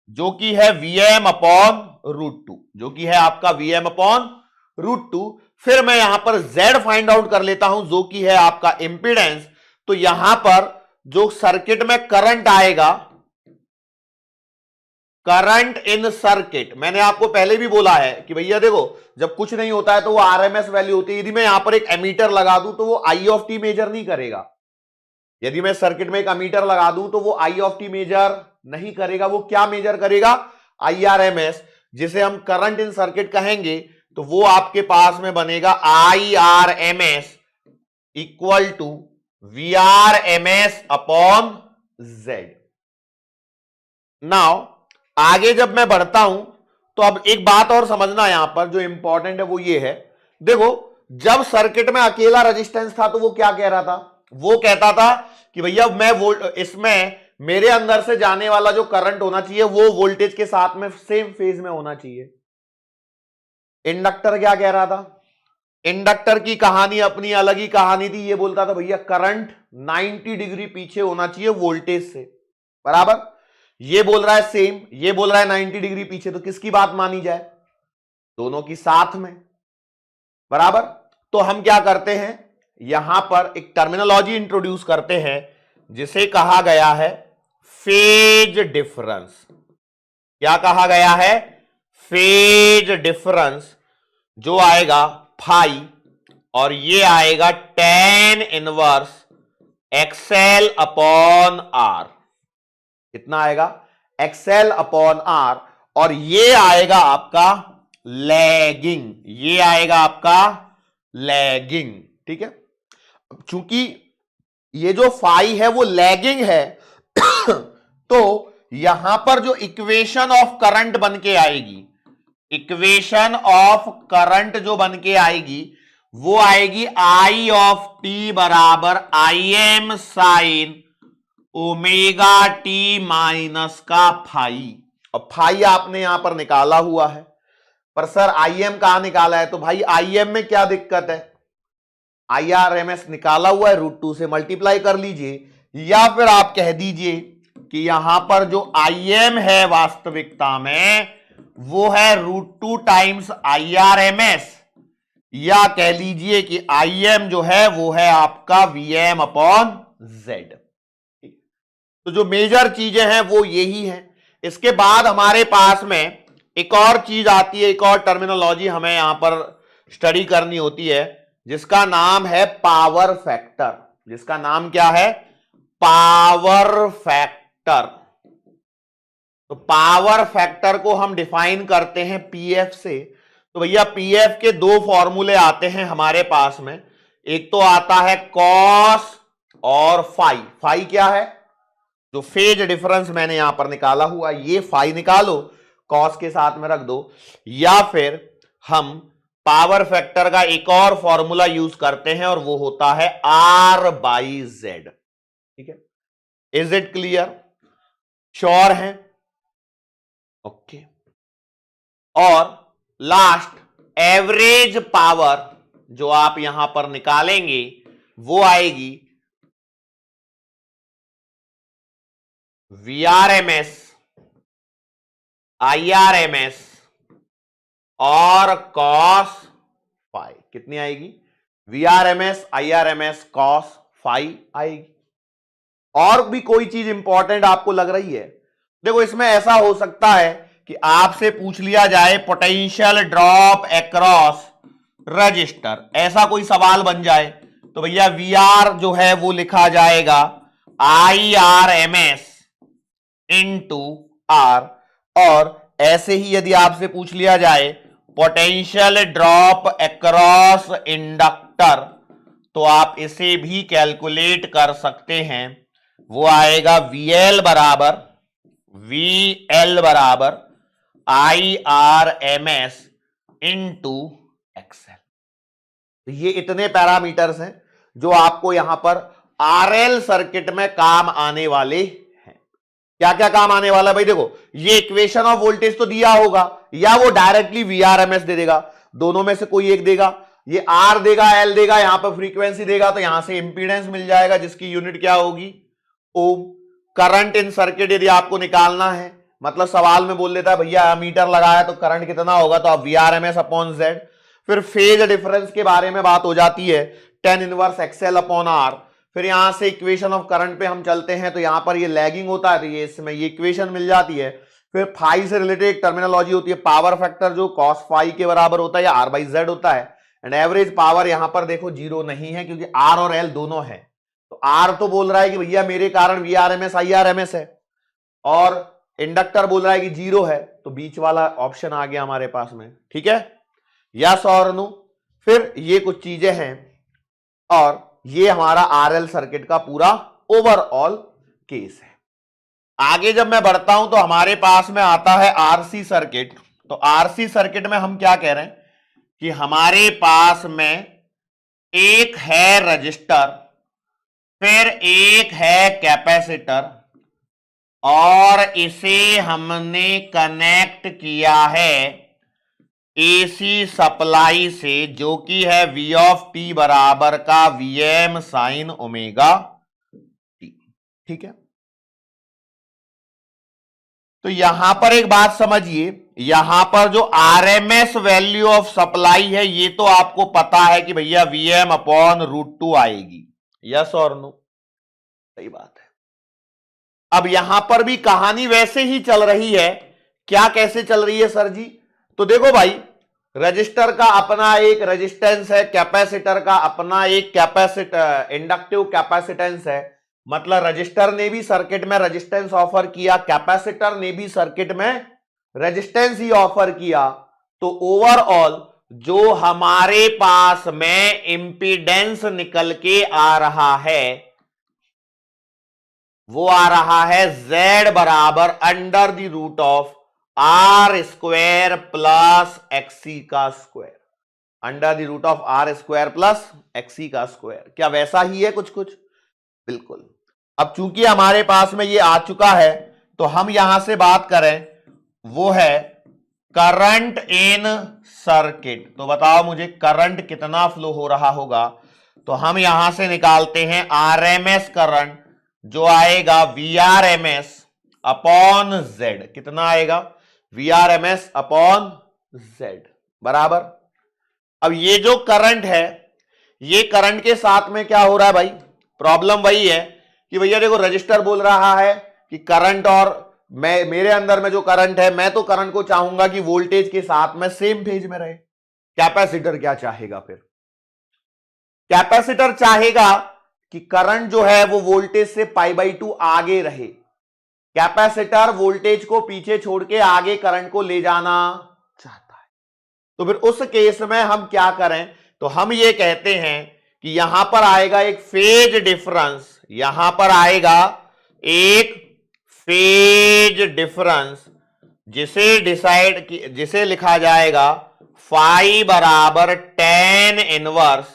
जो कि है VM अपॉन रूट टू, जो कि है आपका VM अपॉन रूट टू। फिर मैं यहां पर Z फाइंड आउट कर लेता हूं जो कि है आपका इंपीडेंस। तो यहां पर जो सर्किट में करंट आएगा, करंट इन सर्किट, मैंने आपको पहले भी बोला है कि भैया देखो जब कुछ नहीं होता है तो वो आरएमएस वैल्यू होती है। यदि मैं यहां पर एक एमीटर लगा दूं तो वो आई ऑफ टी मेजर नहीं करेगा। यदि मैं सर्किट में एक एमीटर लगा दूं तो वो आई ऑफ टी मेजर नहीं करेगा। वो क्या मेजर करेगा, IRMS, जिसे हम करंट इन सर्किट कहेंगे। तो वो आपके पास में बनेगा IRMS equal to VRMS upon Z। Now आगे जब मैं बढ़ता हूं तो अब एक बात और समझना यहां पर जो इंपॉर्टेंट है वो ये है, देखो जब सर्किट में अकेला रेजिस्टेंस था तो वो क्या कह रहा था, वो कहता था कि भैया मैं इसमें मेरे अंदर से जाने वाला जो करंट होना चाहिए वो वोल्टेज के साथ में सेम फेज में होना चाहिए। इंडक्टर क्या कह रहा था, इंडक्टर की कहानी अपनी अलग ही कहानी थी। ये बोलता था भैया करंट 90 डिग्री पीछे होना चाहिए वोल्टेज से, बराबर। ये बोल रहा है सेम, ये बोल रहा है 90 डिग्री पीछे, तो किसकी बात मानी जाए, दोनों की साथ में, बराबर। तो हम क्या करते हैं, यहां पर एक टर्मिनोलॉजी इंट्रोड्यूस करते हैं जिसे कहा गया है फेज डिफरेंस। क्या कहा गया है, फेज डिफरेंस, जो आएगा फाई और ये आएगा tan inverse XL upon R। कितना आएगा, XL अपॉन R। और ये आएगा आपका लैगिंग, ये आएगा आपका लैगिंग, ठीक है। चूंकि ये जो फाई है वो लैगिंग है तो यहां पर जो इक्वेशन ऑफ करंट बन के आएगी, इक्वेशन ऑफ करंट जो बन के आएगी वो आएगी आई ऑफ टी बराबर IM sine omega T minus का फाई। और फाई आपने यहां पर निकाला हुआ है, पर सर IM कहां निकाला है, तो भाई IM में क्या दिक्कत है, IRMS निकाला हुआ है, √2 से मल्टीप्लाई कर लीजिए, या फिर आप कह दीजिए कि यहां पर जो IM है वास्तविकता में वो है √2 टाइम्स IRMS, या कह लीजिए कि IM जो है वो है आपका VM अपॉन Z। तो जो मेजर चीजें हैं वो यही हैं। इसके बाद हमारे पास में एक और चीज आती है, एक और टर्मिनोलॉजी हमें यहां पर स्टडी करनी होती है जिसका नाम है पावर फैक्टर। जिसका नाम क्या है, पावर फैक्टर। तो पावर फैक्टर को हम डिफाइन करते हैं PF से। तो भैया PF के दो फॉर्मूले आते हैं हमारे पास में, एक तो आता है कॉस और फाई। फाई क्या है, जो फेज डिफरेंस मैंने यहां पर निकाला हुआ ये फाई निकालो, कॉस के साथ में रख दो, या फिर हम पावर फैक्टर का एक और फॉर्मूला यूज करते हैं और वो होता है R/Z। ठीक है, इज इट क्लियर? श्योर है? ओके। और लास्ट एवरेज पावर जो आप यहां पर निकालेंगे वो आएगी VRMS, IRMS और cos फाई। कितनी आएगी? VRMS, IRMS, cos फाई आएगी। और भी कोई चीज इंपॉर्टेंट आपको लग रही है? देखो, इसमें ऐसा हो सकता है कि आपसे पूछ लिया जाए पोटेंशियल ड्रॉप अक्रॉस रजिस्टर, ऐसा कोई सवाल बन जाए तो भैया VR जो है वो लिखा जाएगा IRMS इंटू R। और ऐसे ही यदि आपसे पूछ लिया जाए पोटेंशियल ड्रॉप अक्रॉस इंडक्टर तो आप इसे भी कैलकुलेट कर सकते हैं, वो आएगा VL बराबर IRMS इंटू XL। तो ये इतने पैरामीटर्स हैं जो आपको यहां पर RL सर्किट में काम आने वाले हैं। क्या क्या काम आने वाला है भाई? देखो, ये इक्वेशन ऑफ वोल्टेज तो दिया होगा, या वो डायरेक्टली VRMS दे देगा, दोनों में से कोई एक देगा। ये R देगा, L देगा, यहां पर फ्रीक्वेंसी देगा, तो यहां से इंपीडेंस मिल जाएगा जिसकी यूनिट क्या होगी? ओम। करंट इन सर्किट यदि आपको निकालना है, मतलब सवाल में बोल देता है भैया मीटर लगाया तो करंट कितना होगा, तो आप VRMS/Z। फिर फेज डिफरेंस के बारे में बात हो जाती है, tan इनवर्स XL/R। फिर यहां से इक्वेशन ऑफ करंट पे हम चलते हैं, तो यहां पर ये लैगिंग होता है तो ये इसमें ये इक्वेशन मिल जाती है। फिर फाई से रिलेटेड एक टर्मिनोलॉजी होती है पावर फैक्टर, जो cos फाई के बराबर होता है या R/Z होता है। एंड एवरेज पावर यहां पर देखो जीरो नहीं है क्योंकि R और L दोनों है। तो R तो बोल रहा है कि भैया मेरे कारण VRMS IRMS है, और इंडक्टर बोल रहा है कि जीरो है, तो बीच वाला ऑप्शन आ गया हमारे पास में। ठीक है, यस और नो। फिर ये कुछ चीजें हैं, और ये हमारा RL सर्किट का पूरा ओवरऑल केस है। आगे जब मैं बढ़ता हूं तो हमारे पास में आता है RC सर्किट। तो RC सर्किट में हम क्या कह रहे हैं कि हमारे पास में एक है रजिस्टर, फिर एक है कैपेसिटर, और इसे हमने कनेक्ट किया है AC सप्लाई से, जो कि है V बराबर का Vm sin ओमेगा t। ठीक है, तो यहां पर एक बात समझिए, यहां पर जो RMS वैल्यू ऑफ सप्लाई है ये तो आपको पता है कि भैया Vm/√2 आएगी। यस और नो? सही बात है। अब यहां पर भी कहानी वैसे ही चल रही है। क्या कैसे चल रही है सर जी? तो देखो भाई, रजिस्टर का अपना एक रेजिस्टेंस है, कैपेसिटर का अपना एक इंडक्टिव कैपेसिटेंस है। मतलब रजिस्टर ने भी सर्किट में रेजिस्टेंस ऑफर किया, कैपेसिटर ने भी सर्किट में रेजिस्टेंस ही ऑफर किया। तो ओवरऑल जो हमारे पास में इंपीडेंस निकल के आ रहा है वो आ रहा है Z बराबर √R² प्लस XC का स्क्वायर, √R² प्लस XC का स्क्वायर। क्या वैसा ही है कुछ कुछ? बिल्कुल। अब चूंकि हमारे पास में ये आ चुका है तो हम यहां से बात करें, वो है करंट इन सर्किट। तो बताओ मुझे करंट कितना फ्लो हो रहा होगा? तो हम यहां से निकालते हैं RMS करंट, जो आएगा VRMS/Z। कितना आएगा? VRMS/Z बराबर। अब ये जो करंट है, ये करंट के साथ में क्या हो रहा है भाई? प्रॉब्लम वही है कि भैया देखो, रजिस्टर बोल रहा है कि करंट, और मेरे अंदर में जो करंट है, मैं तो करंट को चाहूंगा कि वोल्टेज के साथ में सेम फेज में रहे। कैपेसिटर क्या चाहेगा? फिर कैपेसिटर चाहेगा कि करंट जो है वो वोल्टेज से π/2 आगे रहे। कैपेसिटर वोल्टेज को पीछे छोड़ के आगे करंट को ले जाना चाहता है। तो फिर उस केस में हम क्या करें? तो हम ये कहते हैं कि यहां पर आएगा एक फेज डिफरेंस, यहां पर आएगा एक फेज डिफरेंस जिसे लिखा जाएगा फाई बराबर tan inverse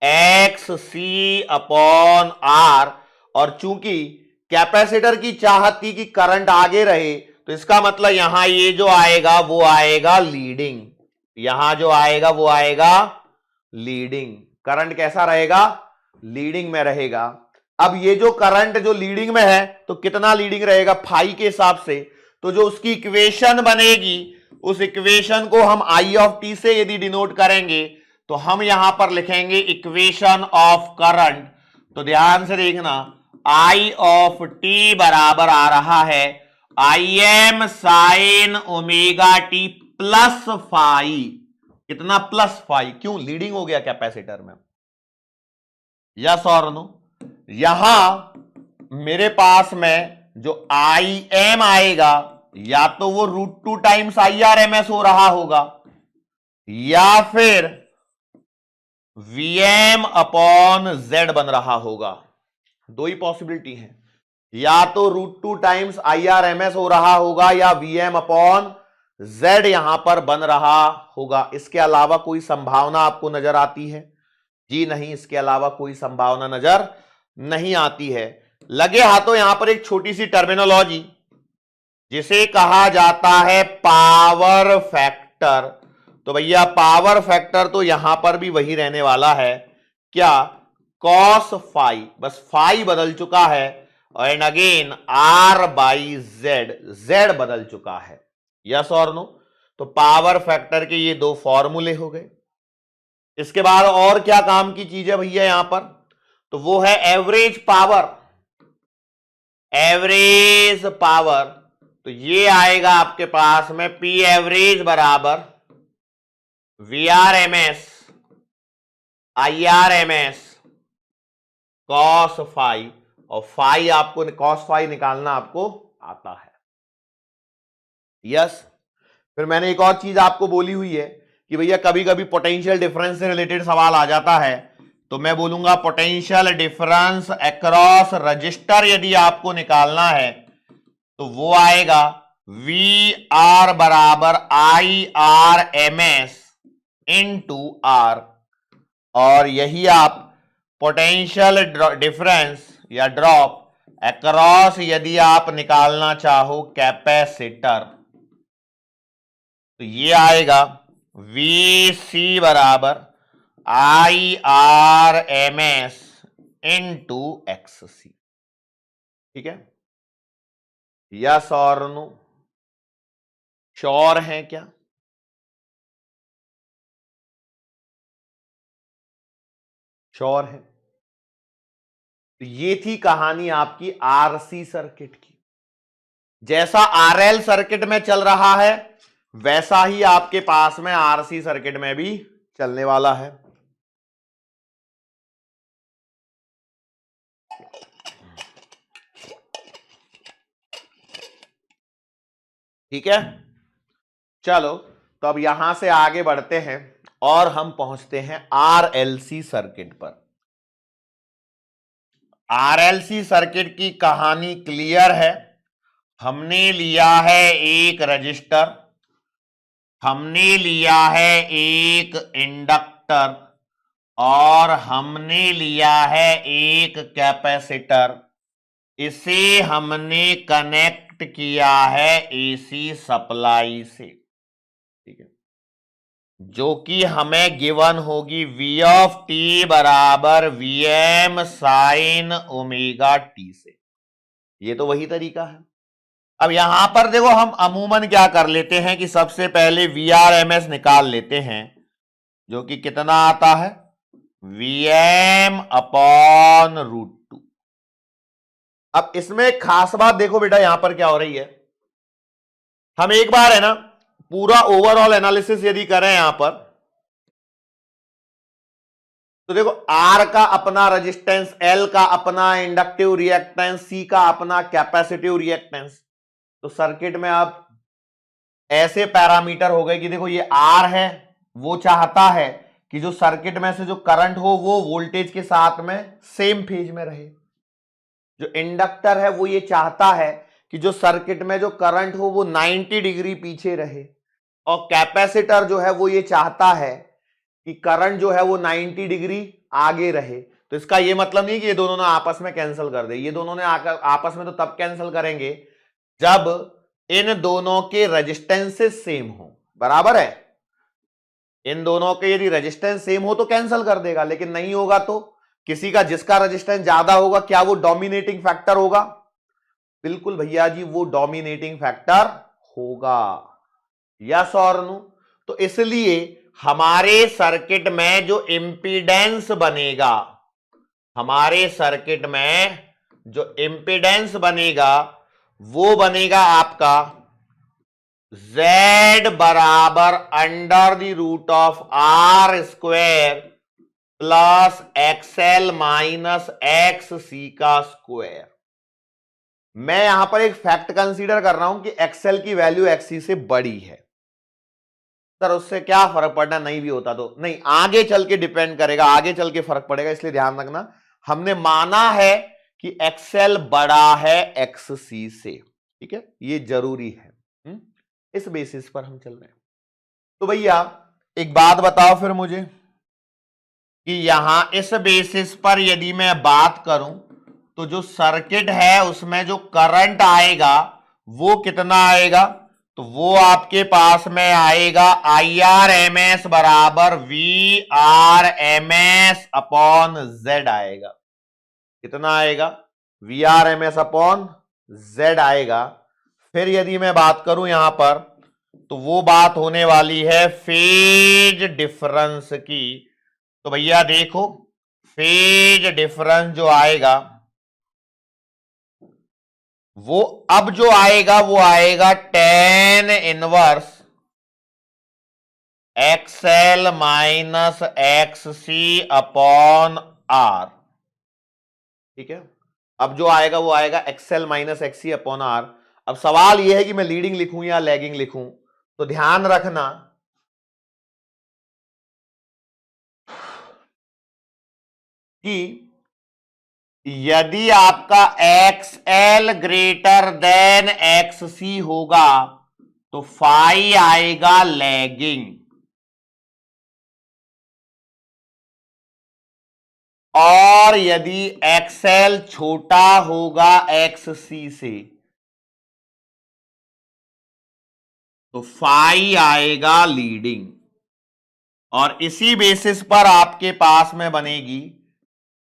X C upon R. और चूंकि कैपेसिटर की चाहत थी कि करंट आगे रहे, तो इसका मतलब यहां ये जो आएगा वो आएगा लीडिंग, यहां जो आएगा वो आएगा लीडिंग। करंट कैसा रहेगा? लीडिंग में रहेगा। अब ये जो करंट जो लीडिंग में है तो कितना लीडिंग रहेगा फाई के हिसाब से, तो जो उसकी इक्वेशन बनेगी उस इक्वेशन को हम आई ऑफ टी से यदि डिनोट करेंगे तो हम यहां पर लिखेंगे इक्वेशन ऑफ करंट। तो ध्यान से देखना, आई ऑफ टी बराबर आ रहा है I M sine omega T plus phi. कितना? Plus phi. क्यों? लीडिंग हो गया कैपेसिटर में। यस और नो? यहां मेरे पास में जो आई एम आएगा या तो वो √2 times I R M S हो रहा होगा या फिर वीएम अपॉन जेड बन रहा होगा। दो ही पॉसिबिलिटी है, या तो √2 times I R M S हो रहा होगा या वीएम अपॉन जेड यहां पर बन रहा होगा। इसके अलावा कोई संभावना आपको नजर आती है? जी नहीं, इसके अलावा कोई संभावना नजर नहीं आती है। लगे हाथों यहां पर एक छोटी सी टर्मिनोलॉजी जिसे कहा जाता है पावर फैक्टर। तो भैया पावर फैक्टर तो यहां पर भी वही रहने वाला है, क्या? कॉस फाई, बस फाई बदल चुका है and again R by Z, Z बदल चुका है। यस और नो? तो पावर फैक्टर के ये दो फॉर्मूले हो गए। इसके बाद और क्या काम की चीज है भैया यहां पर? तो वो है एवरेज पावर। एवरेज पावर तो ये आएगा आपके पास में पी एवरेज बराबर V R M S I R M S cos phi, और फाई आपको कॉस फाई निकालना आपको आता है। यस। फिर मैंने एक और चीज आपको बोली हुई है कि भैया कभी कभी पोटेंशियल डिफरेंस से रिलेटेड सवाल आ जाता है, तो मैं बोलूंगा पोटेंशियल डिफरेंस अक्रॉस रजिस्टर यदि आपको निकालना है तो वो आएगा वी आर बराबर I R M S into R. और यही आप पोटेंशियल डिफरेंस या ड्रॉप अक्रॉस यदि आप निकालना चाहो कैपेसिटर तो ये आएगा वी सी बराबर I R M S into X C. ठीक है? यस और नो? श्योर है क्या? श्योर है? तो ये थी कहानी आपकी आरसी सर्किट की। जैसा आरएल सर्किट में चल रहा है वैसा ही आपके पास में आरसी सर्किट में भी चलने वाला है। ठीक है? चलो तो अब यहां से आगे बढ़ते हैं और हम पहुंचते हैं आरएलसी सर्किट पर। आरएलसी सर्किट की कहानी क्लियर है। हमने लिया है एक रजिस्टर, हमने लिया है एक इंडक्टर और हमने लिया है एक कैपेसिटर। इसे हमने कनेक्ट किया है एसी सप्लाई से। ठीक है? जो कि हमें गिवन होगी वी ऑफ टी बराबर V M sine omega T से। ये तो वही तरीका है। अब यहां पर देखो हम अमूमन क्या कर लेते हैं कि सबसे पहले वी आर एम एस निकाल लेते हैं, जो कि कितना आता है वी एम अपॉन √2। अब इसमें खास बात देखो बेटा यहां पर क्या हो रही है, हम एक बार है ना पूरा ओवरऑल एनालिसिस यदि करें यहां पर तो देखो आर का अपना रेजिस्टेंस, एल का अपना इंडक्टिव रिएक्टेंस, सी का अपना कैपेसिटिव रिएक्टेंस। तो सर्किट में आप ऐसे पैरामीटर हो गए कि देखो ये आर है, वो चाहता है कि जो सर्किट में से जो करंट हो वो वोल्टेज के साथ में सेम फेज में रहे। जो इंडक्टर है वो ये चाहता है कि जो सर्किट में जो करंट हो वो 90 डिग्री पीछे रहे, और कैपेसिटर जो है वो ये चाहता है कि करंट जो है वो 90 डिग्री आगे रहे। तो इसका ये मतलब नहीं कि ये दोनों ना आपस में कैंसिल कर दे, ये दोनों ने आपस में तो तब कैंसिल करेंगे जब इन दोनों के रेजिस्टेंसेस सेम हो। बराबर है, इन दोनों के यदि रेजिस्टेंस सेम हो तो कैंसिल कर देगा, लेकिन नहीं होगा तो किसी का जिसका रेजिस्टेंस ज्यादा होगा क्या वो डोमिनेटिंग फैक्टर होगा? बिल्कुल भैया जी, वो डोमिनेटिंग फैक्टर होगा। यस और नो? तो इसलिए हमारे सर्किट में जो इंपीडेंस बनेगा, हमारे सर्किट में जो इंपीडेंस बनेगा वो बनेगा आपका Z बराबर under the root of R square plus XL minus XC का स्क्वायर। मैं यहां पर एक फैक्ट कंसीडर कर रहा हूं कि XL की वैल्यू XC से बड़ी है। सर उससे क्या फर्क पड़ना, नहीं भी होता तो नहीं, आगे चल के डिपेंड करेगा, आगे चल के फर्क पड़ेगा, इसलिए ध्यान रखना। हमने माना है कि XL बड़ा है XC से, ठीक है, ये जरूरी है। इस बेसिस पर हम चल रहे हैं। तो भैया एक बात बताओ फिर मुझे कि यहां इस बेसिस पर यदि मैं बात करूं तो जो सर्किट है उसमें जो करंट आएगा वो कितना आएगा? तो वो आपके पास में आएगा IRMS बराबर VRMS अपॉन Z आएगा। कितना आएगा? VRMS अपॉन Z आएगा। फिर यदि मैं बात करूं यहां पर तो वो बात होने वाली है फेज डिफरेंस की। तो भैया देखो, फेज डिफरेंस जो आएगा वो अब जो आएगा वो आएगा tan inverse XL minus XC upon R। ठीक है, अब जो आएगा वो आएगा XL minus XC upon R। अब सवाल यह है कि मैं लीडिंग लिखूं या लैगिंग लिखूं, तो ध्यान रखना कि यदि आपका XL ग्रेटर देन XC होगा तो फाई आएगा लैगिंग, और यदि XL छोटा होगा XC से तो फाई आएगा लीडिंग। और इसी बेसिस पर आपके पास में बनेगी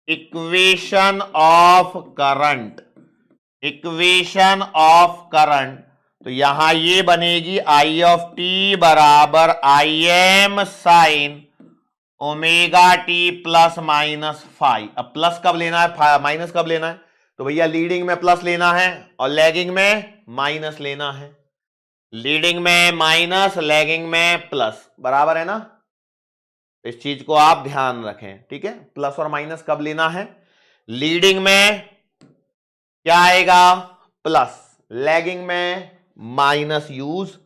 equation of current. Equation of current तो यहां ये बनेगी I ऑफ टी बराबर IM sine omega T plus minus phi. अब प्लस कब लेना है, माइनस कब लेना है? तो भैया लीडिंग में प्लस लेना है और लैगिंग में माइनस लेना है। लीडिंग में माइनस, लैगिंग में प्लस, बराबर है ना? इस चीज को आप ध्यान रखें, ठीक है। प्लस और माइनस कब लेना है? लीडिंग में क्या आएगा? प्लस, लैगिंग में माइनस यूज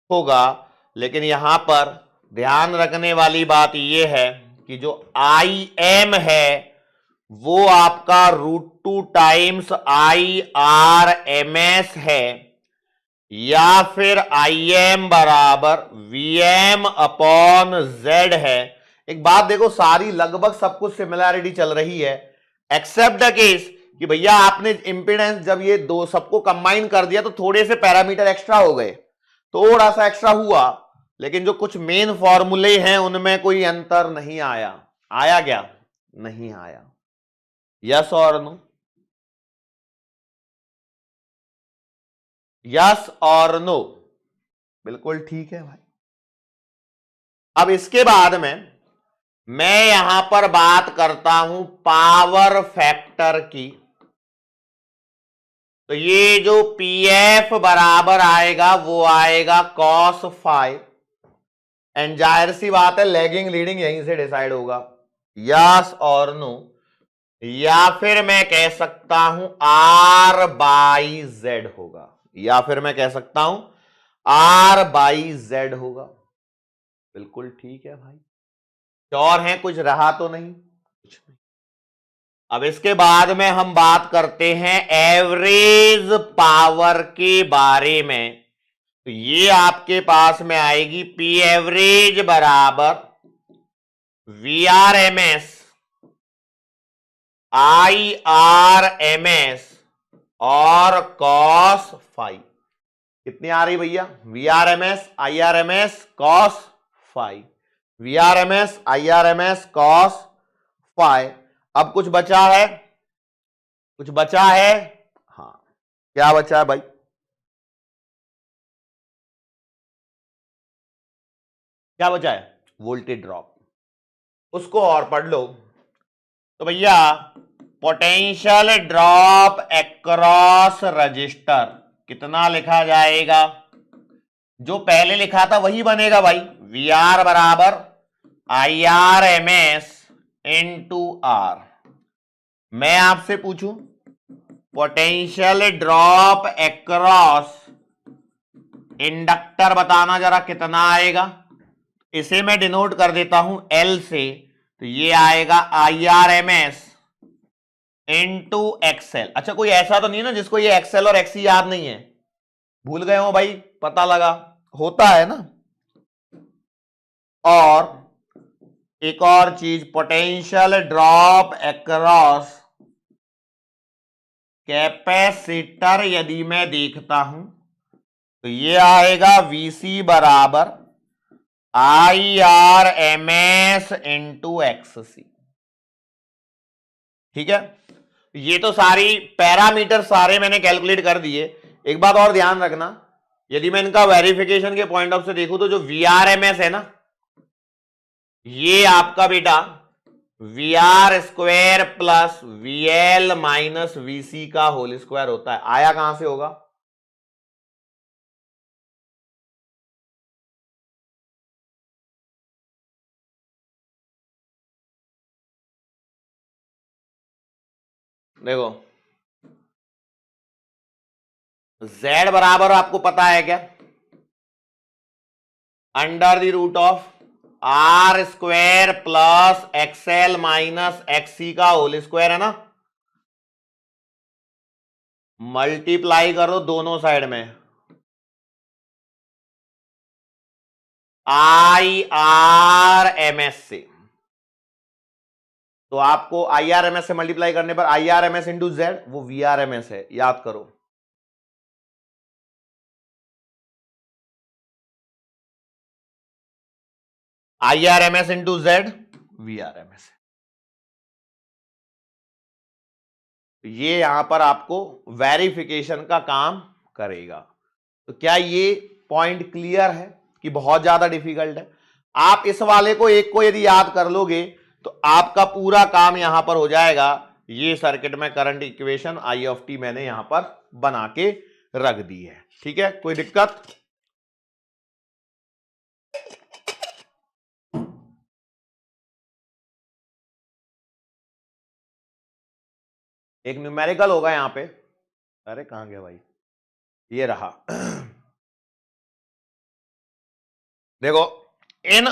होगा। लेकिन यहां पर ध्यान रखने वाली बात यह है कि जो IM है वो आपका √2 टाइम्स IRMS है, या फिर IM बराबर VM अपॉन Z है। एक बात देखो, सारी लगभग सब कुछ सिमिलैरिटी चल रही है, एक्सेप्ट द केस कि भैया आपने इंपीडेंस जब ये दो सबको कंबाइन कर दिया तो थोड़े से पैरामीटर एक्स्ट्रा हो गए, थोड़ा सा एक्स्ट्रा हुआ, लेकिन जो कुछ मेन फॉर्मूले हैं उनमें कोई अंतर नहीं आया। आया क्या? नहीं आया। यस और नो? यस और नो? बिल्कुल ठीक है भाई। अब इसके बाद में मैं यहां पर बात करता हूं पावर फैक्टर की। तो ये जो PF बराबर आएगा वो आएगा cos फाइव, एंड जाहिर सी बात है लैगिंग लीडिंग यहीं से डिसाइड होगा। यस और नो? या फिर मैं कह सकता हूं R बाई Z होगा, या फिर मैं कह सकता हूं R बाई Z होगा। बिल्कुल ठीक है भाई। श्योर है? कुछ रहा तो नहीं? कुछ नहीं। अब इसके बाद में हम बात करते हैं एवरेज पावर के बारे में। तो ये आपके पास में आएगी पी एवरेज बराबर V R M S I R M S और कॉस फाई। कितनी आ रही भैया? V R M S I R M S cos phi, V R M S I R M S cos phi. अब कुछ बचा है? कुछ बचा है? हाँ, क्या बचा है भाई? क्या बचा है? Voltage drop. उसको और पढ़ लो। तो भैया पोटेंशियल ड्रॉप अक्रॉस रजिस्टर कितना लिखा जाएगा? जो पहले लिखा था वही बनेगा भाई, वी आर बराबर I R M S into R. मैं आपसे पूछूं पोटेंशियल ड्रॉप अक्रॉस इंडक्टर बताना जरा कितना आएगा। इसे मैं डिनोट कर देता हूं एल से, तो ये आएगा I R M S into XL. अच्छा, कोई ऐसा तो नहीं ना जिसको ये एक्सएल और एक्सी याद नहीं है? भूल गए हो भाई? पता लगा होता है ना। और एक और चीज, पोटेंशियल ड्रॉप अक्रॉस कैपेसिटर यदि मैं देखता हूं तो ये आएगा वीसी बराबर I R M S into XC. ठीक है, ये तो सारी पैरामीटर सारे मैंने कैलकुलेट कर दिए। एक बात और ध्यान रखना, यदि मैं इनका वेरिफिकेशन के पॉइंट ऑफ से देखूं तो जो वी आर एम एस है ना, ये आपका बेटा V R square plus V L minus V C का होल स्क्वायर होता है। आया कहां से होगा? देखो, z बराबर आपको पता है क्या? Under the root of R square plus XL minus XC का होल स्क्वायर है ना। मल्टीप्लाई करो दोनों साइड में, आई आर एम एस से। तो आपको आई आर एम एस से मल्टीप्लाई करने पर I R M S into Z, वो वी आर एम एस है, याद करो। I R M S into Z V R M S. ये यहां पर आपको वेरिफिकेशन का काम करेगा। तो क्या ये पॉइंट क्लियर है कि बहुत ज्यादा डिफिकल्ट है? आप इस वाले को एक को यदि याद कर लोगे तो आपका पूरा काम यहां पर हो जाएगा। ये सर्किट में current equation I of T मैंने यहां पर बना के रख दी है। ठीक है, कोई दिक्कत? एक न्यूमेरिकल होगा यहां पे। अरे कहां गया भाई? ये रहा। देखो, इन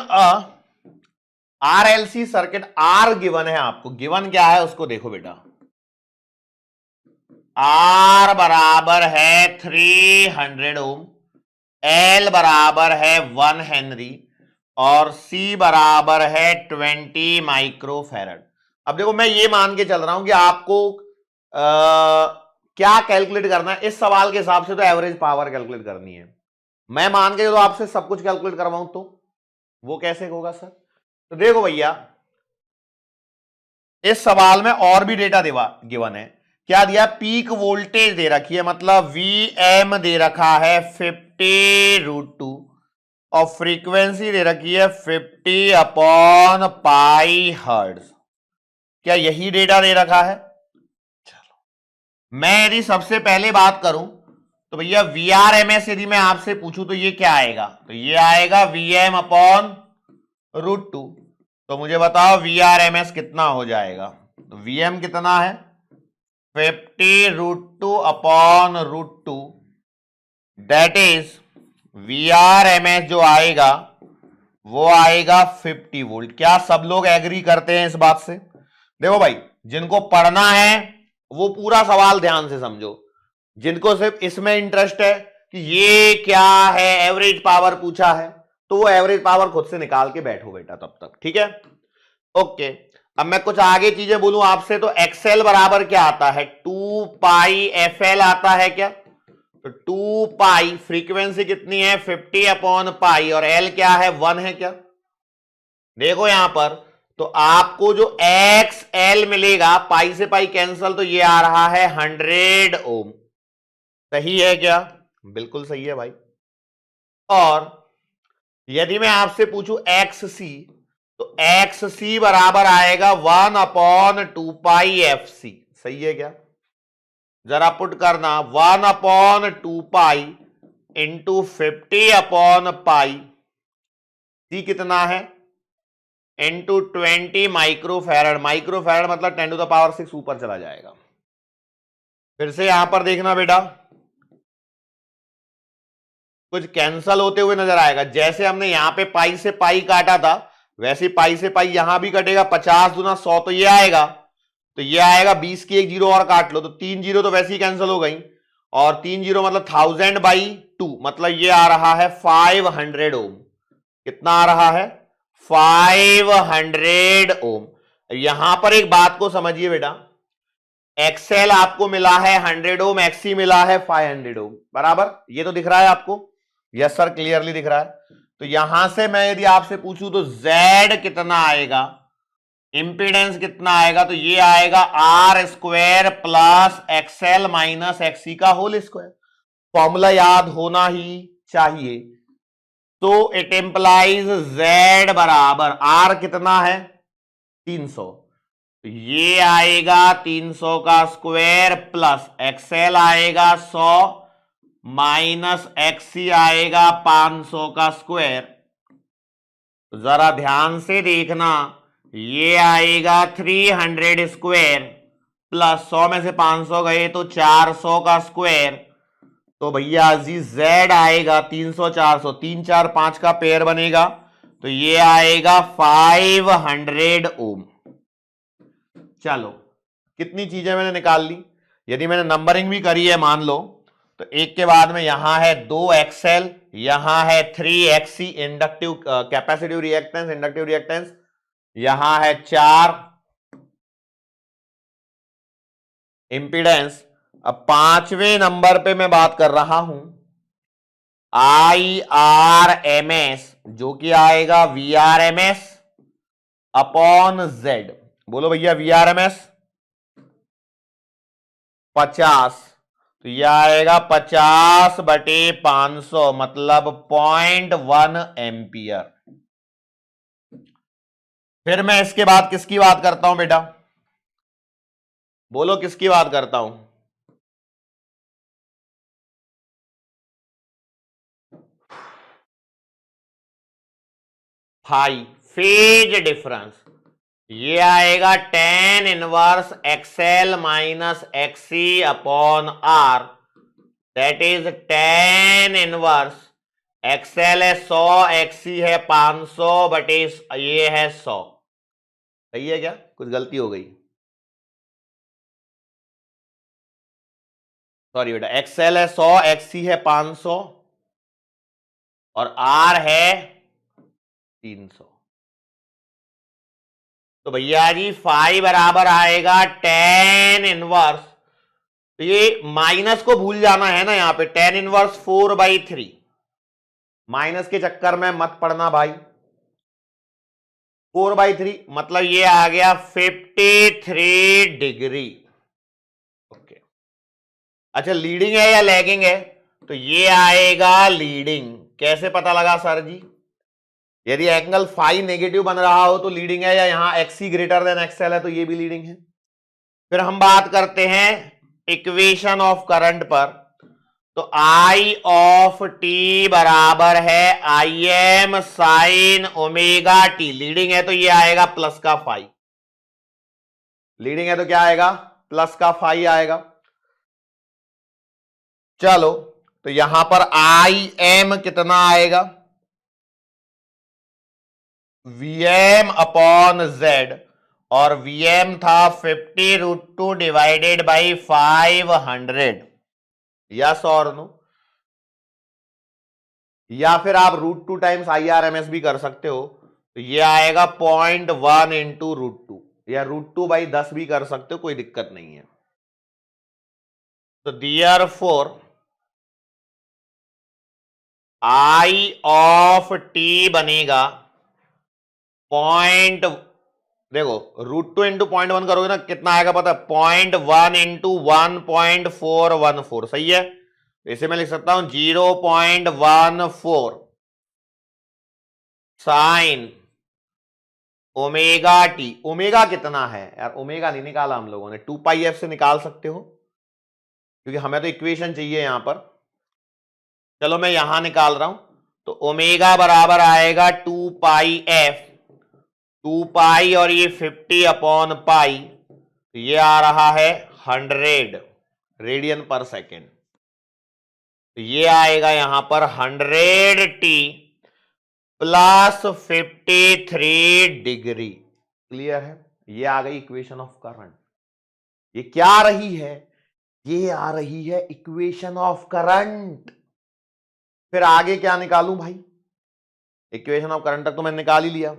आरएलसी सर्किट, आर गिवन है आपको। गिवन क्या है उसको देखो बेटा। आर बराबर है 300 ओम, एल बराबर है 1 हेनरी और सी बराबर है 20 माइक्रोफैरड। अब देखो, मैं ये मान के चल रहा हूं कि आपको क्या कैलकुलेट करना है। इस सवाल के हिसाब से तो एवरेज पावर कैलकुलेट करनी है। मैं मान के चलो आपसे सब कुछ कैलकुलेट करवाऊं तो वो कैसे होगा सर? तो देखो भैया, इस सवाल में और भी डेटा गिवन है। क्या दिया? पीक वोल्टेज दे रखी है, मतलब वी एम दे रखा है 50√2 और फ्रीक्वेंसी दे रखी है 50/पाई हर्ट्ज। क्या यही डेटा दे रखा है? चलो, मैं यदि सबसे पहले बात करूं तो भैया वी आर एम एस यदि मैं आपसे पूछूं तो ये क्या आएगा? तो ये आएगा Vm/√2। तो मुझे बताओ वी आर एम एस कितना हो जाएगा? तो Vm कितना है? 50√2/√2, that is V R M S जो आएगा वो आएगा 50 वोल्ट। क्या सब लोग एग्री करते हैं इस बात से? देखो भाई, जिनको पढ़ना है वो पूरा सवाल ध्यान से समझो, जिनको सिर्फ इसमें इंटरेस्ट है कि ये क्या है, एवरेज पावर पूछा है, तो वो एवरेज पावर खुद से निकाल के बैठो बेटा तब तक, ठीक है। ओके, अब मैं कुछ आगे चीजें बोलूं आपसे, तो एक्सएल बराबर क्या आता है, 2 पाई एफ एल आता है क्या, तो 2 पाई फ्रीक्वेंसी कितनी है 50 अपॉन पाई, और एल क्या है 1 है क्या। देखो यहां पर तो आपको जो एक्स एल मिलेगा, पाई से पाई कैंसल, तो ये आ रहा है 100 ओम। सही है क्या, बिल्कुल सही है भाई। और यदि मैं आपसे पूछूं एक्स सी, तो एक्स सी बराबर आएगा 1 अपॉन 2 पाई एफ सी। सही है क्या, जरा पुट करना, 1 upon 2 pi into 50 upon pi, C कितना है इंटू 20 माइक्रोफैरड। माइक्रोफैरड मतलब 10 टू द पावर 6 ऊपर चला जाएगा। फिर से यहां पर देखना बेटा, कुछ कैंसल होते हुए नजर आएगा, जैसे हमने यहां पे पाई से पाई काटा था वैसे पाई से पाई यहां भी कटेगा, 50 दूना 100, तो ये आएगा, तो ये आएगा 20 की एक जीरो और काट लो, तो 3 जीरो तो वैसे ही कैंसिल हो गई, और 3 जीरो मतलब 1000/2, मतलब ये आ रहा है 500 ओम। कितना आ रहा है 500 ओम। यहां पर एक बात को समझिए बेटा, एक्सएल आपको मिला है 100 ओम, एक्सी मिला है 500 ओम, बराबर, ये तो दिख रहा है आपको, यस सर क्लियरली दिख रहा है। तो यहां से मैं यदि आपसे पूछूं तो Z कितना आएगा, इंपीडेंस कितना आएगा, तो ये आएगा R square plus XL minus XC का होल स्क्वायर। फॉर्मूला याद होना ही चाहिए। तो इट इंप्लाइज Z बराबर आर कितना है 300, तो ये आएगा 300 का स्क्वायर प्लस एक्सएल आएगा 100 माइनस एक्सी आएगा 500 का स्क्वायर। तो जरा ध्यान से देखना, ये आएगा 300 स्क्वायर प्लस 100 में से 500 गए तो 400 का स्क्वायर। तो भैया जी Z आएगा 300 400, 3 4 5 का पेयर बनेगा, तो ये आएगा 500 ओम। चलो कितनी चीजें मैंने निकाल ली, यदि मैंने नंबरिंग भी करी है मान लो, तो एक के बाद में यहां है 2 एक्सएल, यहां है 3 XC inductive capacitive reactance inductive reactance, यहां है 4 इंपीडेंस। अब 5वें नंबर पे मैं बात कर रहा हूं IRMS, जो कि आएगा VRMS अपॉन Z। बोलो भैया VRMS 50, तो यह आएगा 50/500 मतलब 0.1 एम्पियर। फिर मैं इसके बाद किसकी बात करता हूं बेटा, बोलो किसकी बात करता हूं, फाई फेज डिफरेंस। ये आएगा tan inverse XL minus XC upon R, that is tan inverse XL है 100, एक्सी है 500 बटे ये है 100। सही है क्या, कुछ गलती हो गई, सॉरी बेटा, एक्सएल है 100, एक्सी है 500 और आर है 300। तो भैया जी फाई बराबर आएगा tan इनवर्स, तो ये माइनस को भूल जाना है ना, यहां पे tan इनवर्स 4/3, माइनस के चक्कर में मत पड़ना भाई, 4/3 मतलब ये आ गया 53 डिग्री। ओके, अच्छा लीडिंग है या लैगिंग है, तो ये आएगा लीडिंग। कैसे पता लगा सर जी, यदि एंगल फाई नेगेटिव बन रहा हो तो लीडिंग है, या यहां एक्सी ग्रेटर देन एक्सएल है तो ये भी लीडिंग है। फिर हम बात करते हैं इक्वेशन ऑफ करंट पर, तो आई ऑफ टी बराबर है I M sine omega T. Leading है तो ये आएगा प्लस का फाई, लीडिंग है तो क्या आएगा प्लस का फाई आएगा। चलो तो यहां पर आई एम कितना आएगा Vm अपॉन Z, और Vm था 50√2 डिवाइडेड बाई 500, यस और नो? या फिर आप √2 टाइम्स IRMS भी कर सकते हो, तो ये आएगा 0.1 इंटू √2, या √2 बाई 10 भी कर सकते हो, कोई दिक्कत नहीं है। तो देयरफॉर I ऑफ t बनेगा देखो √2 इंटू 0.1 करोगे ना, कितना आएगा पता है? 0.1 इंटू 1.414, सही है? इसे मैं लिख सकता हूं 0.14 साइन ओमेगा टी। ओमेगा कितना है यार? ओमेगा नहीं निकाला हम लोगों ने, 2πf से निकाल सकते हो, क्योंकि हमें तो इक्वेशन चाहिए यहां पर। चलो मैं यहां निकाल रहा हूं, तो ओमेगा बराबर आएगा 2πf, 2π और ये 50/π, तो ये आ रहा है 100 रेडियन पर सेकेंड। तो ये आएगा यहां पर 100t प्लस 53 डिग्री। क्लियर है? ये आ गई इक्वेशन ऑफ करंट। ये क्या आ रही है? ये आ रही है इक्वेशन ऑफ करंट। फिर आगे क्या निकालूं भाई? इक्वेशन ऑफ करंट तक तो मैंने निकाल ही लिया,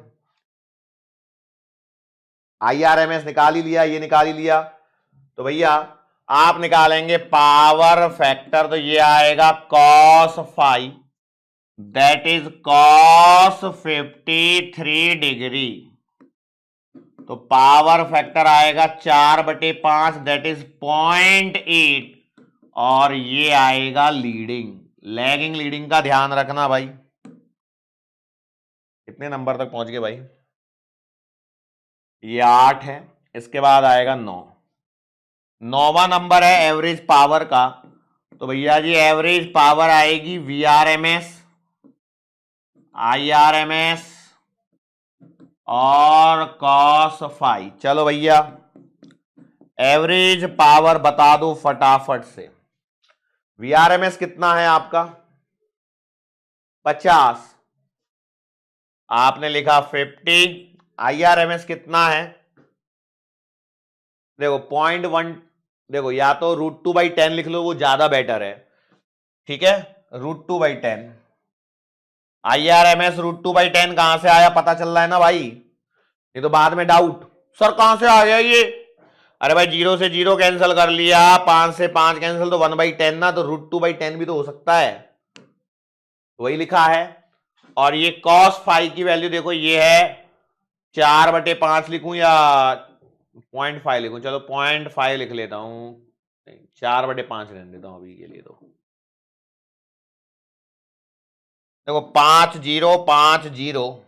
IRMS निकाल ही लिया, ये निकाल ही लिया। तो भैया आप निकालेंगे पावर फैक्टर, तो ये आएगा cos phi, that is cos 53 degree. तो पावर फैक्टर आएगा 4/5, दैट इज 0.8, और ये आएगा लीडिंग। लैगिंग लीडिंग का ध्यान रखना भाई। कितने नंबर तक पहुंच गए भाई? ये 8 है, इसके बाद आएगा 9। 9वां नंबर है एवरेज पावर का, तो भैया जी एवरेज पावर आएगी VRMS, IRMS और cos फाई। चलो भैया एवरेज पावर बता दो फटाफट से। VRMS कितना है आपका? 50, आपने लिखा 50। IRMS कितना है? देखो 0.1, देखो या तो √2/10 लिख लो, वो ज्यादा बेटर है, ठीक है? √2/10। IRMS √2/10 कहां से आया पता चल रहा है ना भाई? नहीं तो बाद में डाउट, सर कहां से आ गया ये? अरे भाई 0 से 0 कैंसिल कर लिया, 5 से 5 कैंसिल, तो 1/10 ना, तो √2/10 भी तो हो सकता है, वही लिखा है। और ये cos फाई की वैल्यू देखो, ये है 4/5 लिखूं या 0.5 लिखूं? चलो 0.5 लिख लेता हूं, 4/5 रहने देता हूं अभी के लिए। तो देखो 5050,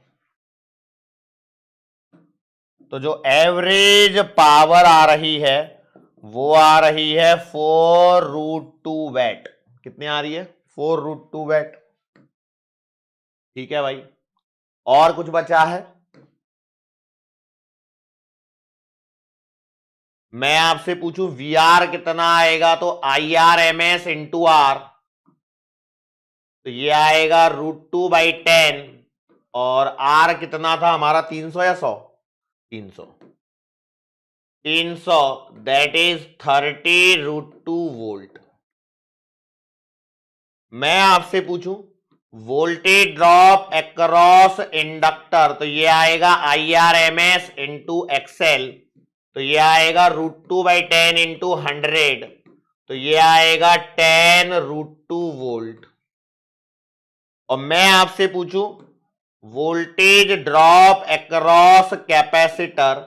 तो जो एवरेज पावर आ रही है वो आ रही है 4√2 वैट। कितनी आ रही है? 4√2 वैट। ठीक है भाई, और कुछ बचा है? मैं आपसे पूछूं VR कितना आएगा, तो IRMS इंटू R, तो ये आएगा √2/10, और R कितना था हमारा? 300 या 100? 300, दैट इज 30√2 वोल्ट। मैं आपसे पूछूं वोल्टेज ड्रॉप अक्रॉस इंडक्टर, तो ये आएगा IRMS इंटू XL, तो ये आएगा √2/10 इंटू 100, तो ये आएगा 10√2 वोल्ट। और मैं आपसे पूछूं वोल्टेज ड्रॉप अक्रॉस कैपेसिटर,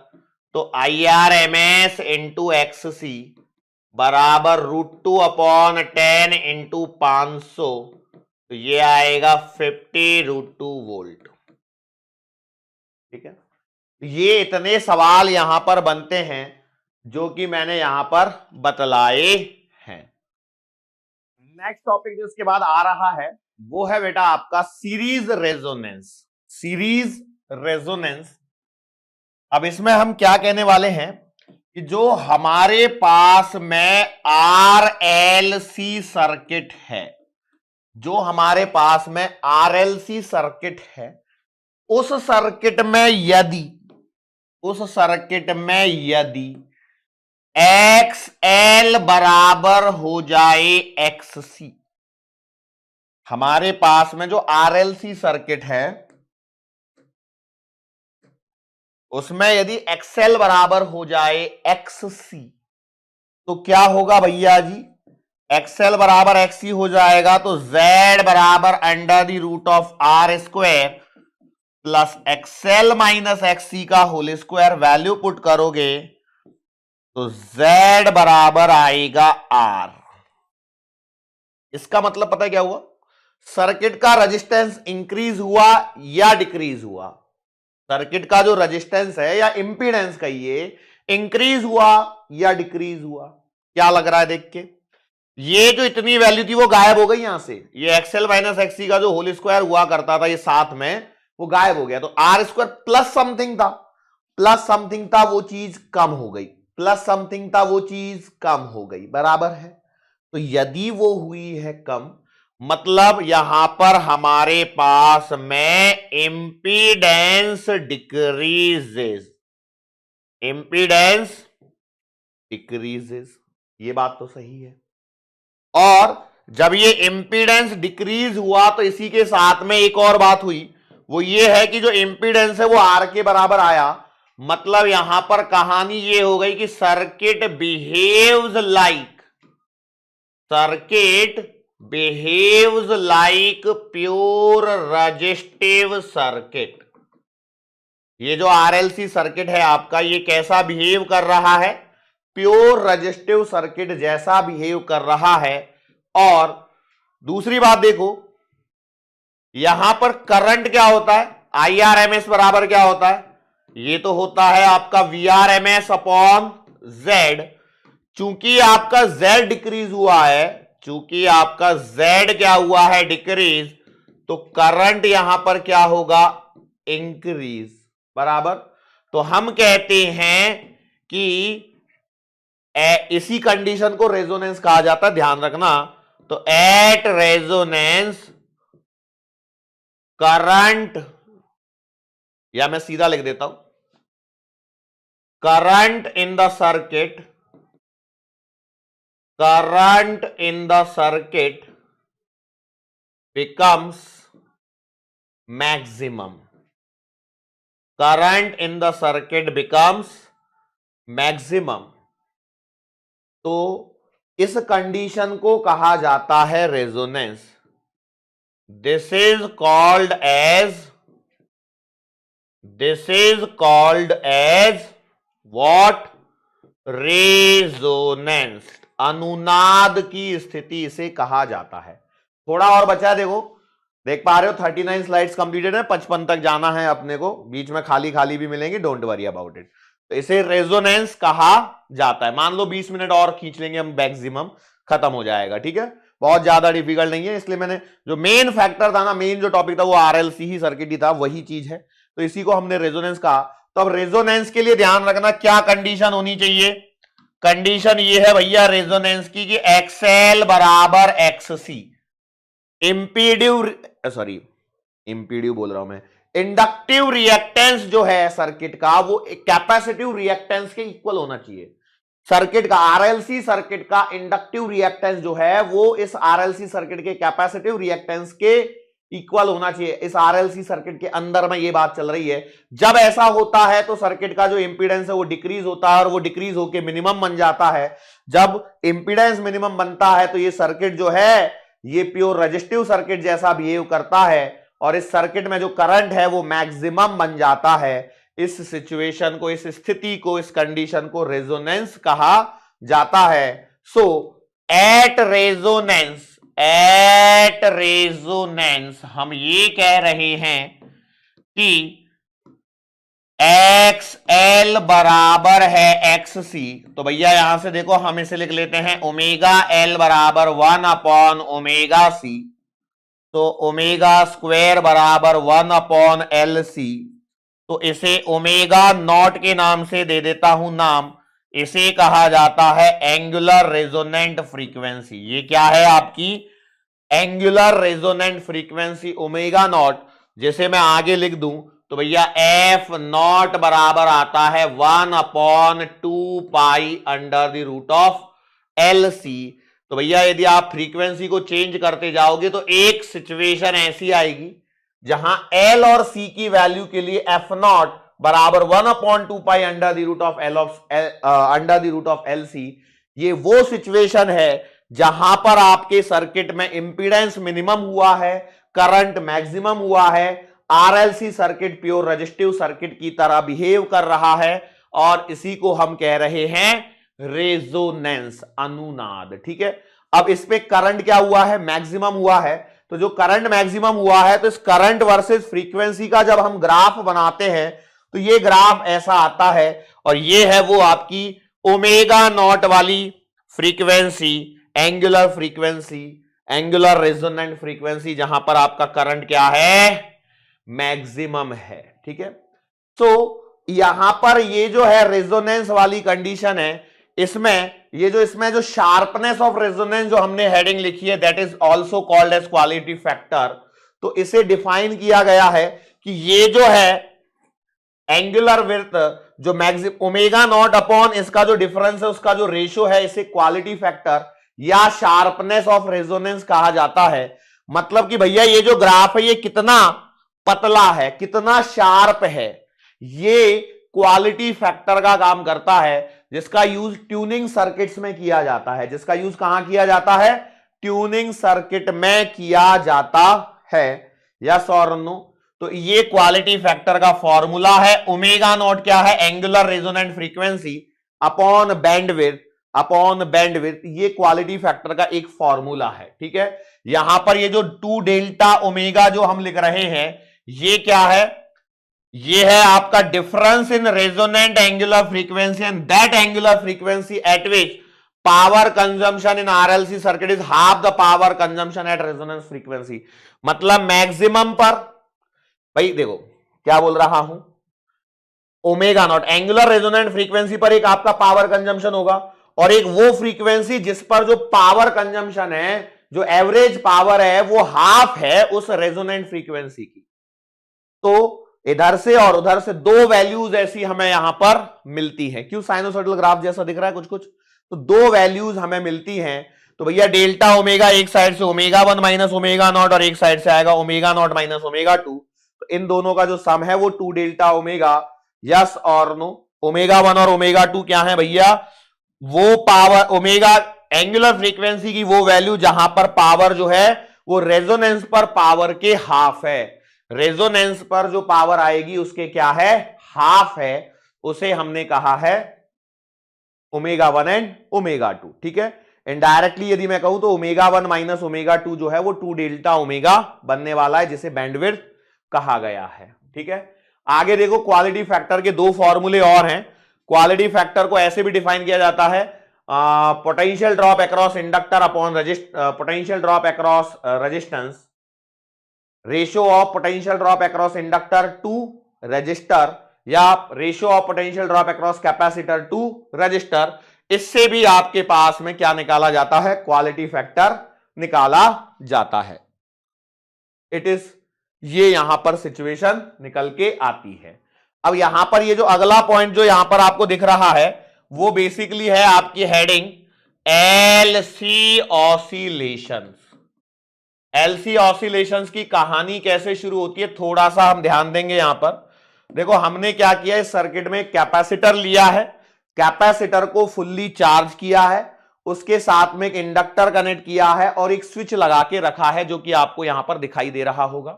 तो IRMS इंटू XC बराबर √2/10 इंटू 500, तो ये आएगा 50√2 वोल्ट। ठीक है, ये इतने सवाल यहां पर बनते हैं जो कि मैंने यहां पर बतलाए हैं। नेक्स्ट टॉपिक जो इसके बाद आ रहा है वो है बेटा आपका सीरीज रेजोनेंस। सीरीज रेजोनेंस, अब इसमें हम क्या कहने वाले हैं कि जो हमारे पास में RLC सर्किट है, जो हमारे पास में RLC सर्किट है, उस सर्किट में यदि उस सर्किट में यदि XL बराबर हो जाए XC, हमारे पास में जो RLC सर्किट है उसमें यदि XL बराबर हो जाए XC तो क्या होगा भैया जी, XL बराबर XC हो जाएगा तो Z बराबर under the root of R square plus XL minus XC का होल स्क्वायर, वैल्यू पुट करोगे तो Z बराबर आएगा R। इसका मतलब पता है क्या हुआ, सर्किट का रेजिस्टेंस इंक्रीज हुआ या डिक्रीज हुआ, सर्किट का जो रेजिस्टेंस है या इंपीडेंस कहिए इंक्रीज हुआ या डिक्रीज हुआ। क्या लग रहा है देख के, ये जो इतनी वैल्यू थी वो गायब हो गई यहां से, ये XL माइनस XC का जो होल स्क्वायर हुआ करता था ये साथ में वो गायब हो गया, तो R स्क्वायर प्लस समथिंग था, प्लस समथिंग था वो चीज कम हो गई, प्लस समथिंग था वो चीज कम हो गई, बराबर है। तो यदि वो हुई है कम, मतलब यहां पर हमारे पास में इंपीडेंस डिक्रीजेस, इंपीडेंस डिक्रीजेस, ये बात तो सही है। और जब ये इंपीडेंस डिक्रीज हुआ तो इसी के साथ में एक और बात हुई, वो ये है कि जो इंपीडेंस है वो R के बराबर आया, मतलब यहां पर कहानी ये हो गई कि circuit behaves like, circuit behaves like pure resistive circuit. ये जो RLC सर्किट है आपका ये कैसा बिहेव कर रहा है, प्योर रेजिस्टिव सर्किट जैसा बिहेव कर रहा है। और दूसरी बात देखो, यहां पर करंट क्या होता है, IRMS बराबर क्या होता है, ये तो होता है आपका VRMS अपॉन Z। चूंकि आपका Z डिक्रीज हुआ है, चूंकि आपका Z क्या हुआ है डिक्रीज, तो करंट यहां पर क्या होगा, इंक्रीज, बराबर। तो हम कहते हैं कि इसी कंडीशन को रेजोनेंस कहा जाता है, ध्यान रखना। तो एट रेजोनेंस करंट, या मैं सीधा लिख देता हूं, current in the circuit, current in the circuit becomes maximum, current in the circuit becomes maximum। तो इस कंडीशन को कहा जाता है resonance. This is called as what, resonance, अनुनाद की स्थिति इसे कहा जाता है। थोड़ा और बचा है, देखो देख पा रहे हो 39 स्लाइड्स कंप्लीटेड है, 55 तक जाना है अपने को, बीच में खाली खाली भी मिलेंगे, डोंट वरी अबाउट इट। तो इसे रेजोनेंस कहा जाता है। मान लो 20 मिनट और खींच लेंगे हम, मैक्सिमम खत्म हो जाएगा, ठीक है, बहुत ज्यादा डिफिकल्ट नहीं है। इसलिए मैंने जो मेन फैक्टर था ना, मेन जो टॉपिक था वो RLC ही सर्किट ही था, वही चीज है, तो इसी को हमने रेजोनेंस कहा। तो अब रेजोनेंस के लिए ध्यान रखना क्या कंडीशन होनी चाहिए, कंडीशन ये है भैया रेजोनेंस की कि XL बराबर XC, इंपीडिव बोल रहा हूं मैं, इंडक्टिव रिएक्टेंस जो है सर्किट का वो कैपेसिटिव रिएक्टेंस के इक्वल होना चाहिए। सर्किट का, RLC सर्किट का इंडक्टिव रिएक्टेंस जो है वो इस RLC सर्किट के कैपेसिटिव रिएक्टेंस के इक्वल होना चाहिए। इस RLC सर्किट के अंदर में ये बात चल रही है। जब ऐसा होता है तो सर्किट का जो इंपीडेंस है वो डिक्रीज होता है और वो डिक्रीज होकर मिनिमम बन जाता है। जब इंपीडेंस मिनिमम बनता है तो ये सर्किट जो है ये प्योर रेजिस्टिव सर्किट जैसा बिहेव करता है और इस सर्किट में जो करंट है वो मैक्सिमम बन जाता है। इस सिचुएशन को, इस स्थिति को, इस कंडीशन को रेजोनेंस कहा जाता है। सो एट रेजोनेंस हम ये कह रहे हैं कि XL बराबर है XC। तो भैया यहां से देखो हम इसे लिख लेते हैं ओमेगा L बराबर 1 अपॉन ओमेगा C, तो ओमेगा स्क्वायर बराबर 1 अपॉन LC। तो इसे ओमेगा नॉट के नाम से दे देता हूं नाम, इसे कहा जाता है एंगुलर रेजोनेंट फ्रीक्वेंसी। ये क्या है आपकी angular resonant frequency omega naught, जिसे मैं आगे लिख दूं तो भैया एफ नॉट बराबर आता है 1/2 pi under the root of LC। तो भैया यदि आप फ्रीक्वेंसी को चेंज करते जाओगे तो एक सिचुएशन ऐसी आएगी जहां L और C की वैल्यू के लिए एफ नॉट बराबर 1/2 pi under the root of LC। ये वो सिचुएशन है जहां पर आपके सर्किट में इंपीडेंस मिनिमम हुआ है, करंट मैक्सिमम हुआ है, RLC circuit pure resistive circuit की तरह बिहेव कर रहा है और इसी को हम कह रहे हैं रेजोनेंस, अनुनाद। ठीक है, अब इस पे करंट क्या हुआ है, मैक्सिमम हुआ है। तो जो करंट मैक्सिमम हुआ है तो इस करंट वर्सेस फ्रीक्वेंसी का जब हम ग्राफ बनाते हैं तो ये ग्राफ ऐसा आता है और ये है वो आपकी ओमेगा नॉट वाली frequency, angular frequency, angular resonant frequency, जहां पर आपका करंट क्या है, मैक्सिमम है। ठीक है, तो यहां पर ये जो है रेजोनेंस वाली कंडीशन है, इसमें जो शार्पनेस ऑफ रेजोनेंस जो हमने हेडिंग लिखी है, that is also called as quality factor. तो इसे डिफाइन किया गया है कि ये जो है एंगुलर विड्थ जो मैक्सिमम ओमेगा नॉट अपॉन इसका जो डिफरेंस है उसका जो रेशियो है, इसे क्वालिटी फैक्टर या शार्पनेस ऑफ रेजोनेंस कहा जाता है। मतलब कि भैया ये जो ग्राफ है ये कितना पतला है, कितना शार्प है, ये क्वालिटी फैक्टर का काम करता है, जिसका यूज ट्यूनिंग सर्किट्स में किया जाता है। जिसका यूज कहां किया जाता है, ट्यूनिंग सर्किट में किया जाता है। यस और नो? तो ये क्वालिटी फैक्टर का फॉर्मूला है। ओमेगा नॉट क्या है, angular resonant frequency upon bandwidth, ये क्वालिटी फैक्टर का एक फॉर्मूला है। ठीक है, यहां पर ये जो 2 डेल्टा ओमेगा जो हम लिख रहे हैं, ये क्या है, ये है आपका difference in resonant angular frequency and that angular frequency eight which power consumption in RLC circuit is half the power consumption at resonance frequency. मतलब मैक्सिमम पर, भाई देखो क्या बोल रहा हूं, omega naught angular resonant frequency पर एक आपका पावर कंजम्पशन होगा और एक वो फ्रीक्वेंसी जिस पर जो पावर कंजम्पशन है, जो एवरेज पावर है, वो हाफ है उस रेजोनेंट फ्रीक्वेंसी की। तो इधर से और उधर से दो वैल्यूज ऐसी हमें यहां पर मिलती हैं। क्यों, साइनोसॉइडल ग्राफ जैसा दिख रहा है कुछ कुछ, तो दो वैल्यूज हमें मिलती हैं। तो भैया डेल्टा ओमेगा एक साइड से ओमेगा 1 माइनस ओमेगा नॉट और एक साइड से आएगा ओमेगा नॉट माइनस ओमेगा 2। तो इन दोनों का जो सम है वो 2 डेल्टा ओमेगा। यस और नो? ओमेगा 1 और ओमेगा 2 क्या है भैया, वो पावर ओमेगा एंगुलर फ्रीक्वेंसी की वो वैल्यू जहां पर पावर जो है वो रेजोनेंस पर पावर के हाफ है। रेजोनेंस पर जो पावर आएगी उसके क्या है, हाफ है, उसे हमने कहा है ओमेगा 1 एंड ओमेगा 2। ठीक है, इनडायरेक्टली यदि मैं कहूं तो ओमेगा 1 माइनस ओमेगा 2 जो है वो 2 डेल्टा ओमेगा बनने वाला है, जिसे बैंडविड्थ कहा गया है। ठीक है, आगे देखो क्वालिटी फैक्टर के दो फॉर्मूले और हैं। क्वालिटी फैक्टर को ऐसे भी डिफाइन किया जाता है, potential drop across inductor upon potential drop across resistance, ratio of potential drop across inductor to resistor, या ratio of potential drop across capacitor to resistor. इससे भी आपके पास में क्या निकाला जाता है, क्वालिटी फैक्टर निकाला जाता है। इट इज, ये यहां पर सिचुएशन निकल के आती है। अब यहां पर ये जो अगला पॉइंट जो यहां पर आपको दिख रहा है वो बेसिकली है आपकी heading LC oscillations. LC oscillations की कहानी कैसे शुरू होती है थोड़ा सा हम ध्यान देंगे। यहां पर देखो हमने क्या किया, इस सर्किट में कैपेसिटर लिया है, कैपेसिटर को फुल्ली चार्ज किया है, उसके साथ में एक इंडक्टर कनेक्ट किया है और एक स्विच लगा के रखा है, जो कि आपको यहां पर दिखाई दे रहा होगा।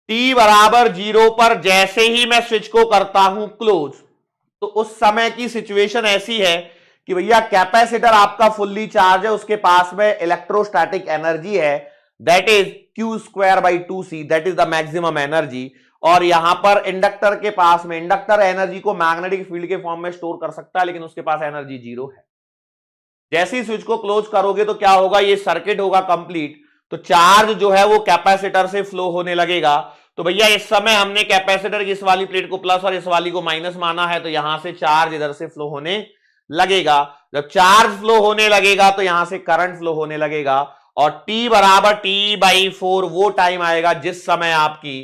t बराबर 0 पर जैसे ही मैं स्विच को करता हूं क्लोज, तो उस समय की सिचुएशन ऐसी है कि भैया कैपेसिटर आपका फुल्ली चार्ज है, उसके पास में इलेक्ट्रोस्टैटिक एनर्जी है, that is Q²/2C, that is the maximum energy. और यहां पर इंडक्टर के पास में, इंडक्टर एनर्जी को मैग्नेटिक फील्ड के फॉर्म में स्टोर कर सकता है, लेकिन उसके पास एनर्जी 0 है। जैसे ही स्विच को क्लोज करोगे तो क्या होगा, ये सर्किट होगा कंप्लीट, तो चार्ज जो है वो कैपेसिटर से फ्लो होने लगेगा। तो भैया इस समय हमने कैपेसिटर की इस वाली प्लेट को प्लस और इस वाली को माइनस माना है, तो यहां से चार्ज इधर से फ्लो होने लगेगा। जब चार्ज फ्लो होने लगेगा तो यहां से करंट फ्लो होने लगेगा, और T बराबर T/4 वो टाइम आएगा जिस समय आपकी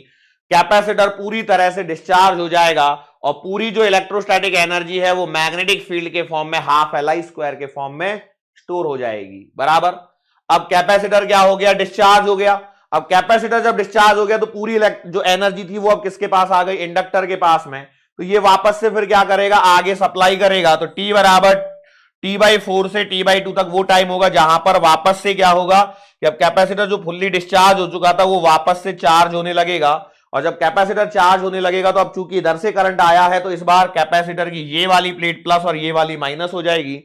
कैपेसिटर पूरी तरह से डिस्चार्ज हो जाएगा और पूरी जो इलेक्ट्रोस्टैटिक एनर्जी है वो मैग्नेटिक फील्ड के फॉर्म में हाफ LI स्क्वायर के फॉर्म में स्टोर हो जाएगी। बराबर। अब कैपेसिटर क्या हो गया, डिस्चार्ज हो गया। अब कैपेसिटर जब डिस्चार्ज हो गया तो पूरी जो एनर्जी थी वो अब किसके पास आ गई, इंडक्टर के पास में। तो ये वापस से फिर क्या करेगा, आगे सप्लाई करेगा। तो T बराबर T/4 से T/2 तक वो टाइम होगा जहां पर वापस से क्या होगा कि अब कैपेसिटर जो फुल्ली डिस्चार्ज हो चुका था वो वापस से चार्ज होने लगेगा। और जब कैपेसिटर चार्ज होने लगेगा तो अब चूंकि इधर से करंट आया है तो इस बार कैपेसिटर की ये वाली प्लेट प्लस और ये वाली माइनस हो जाएगी।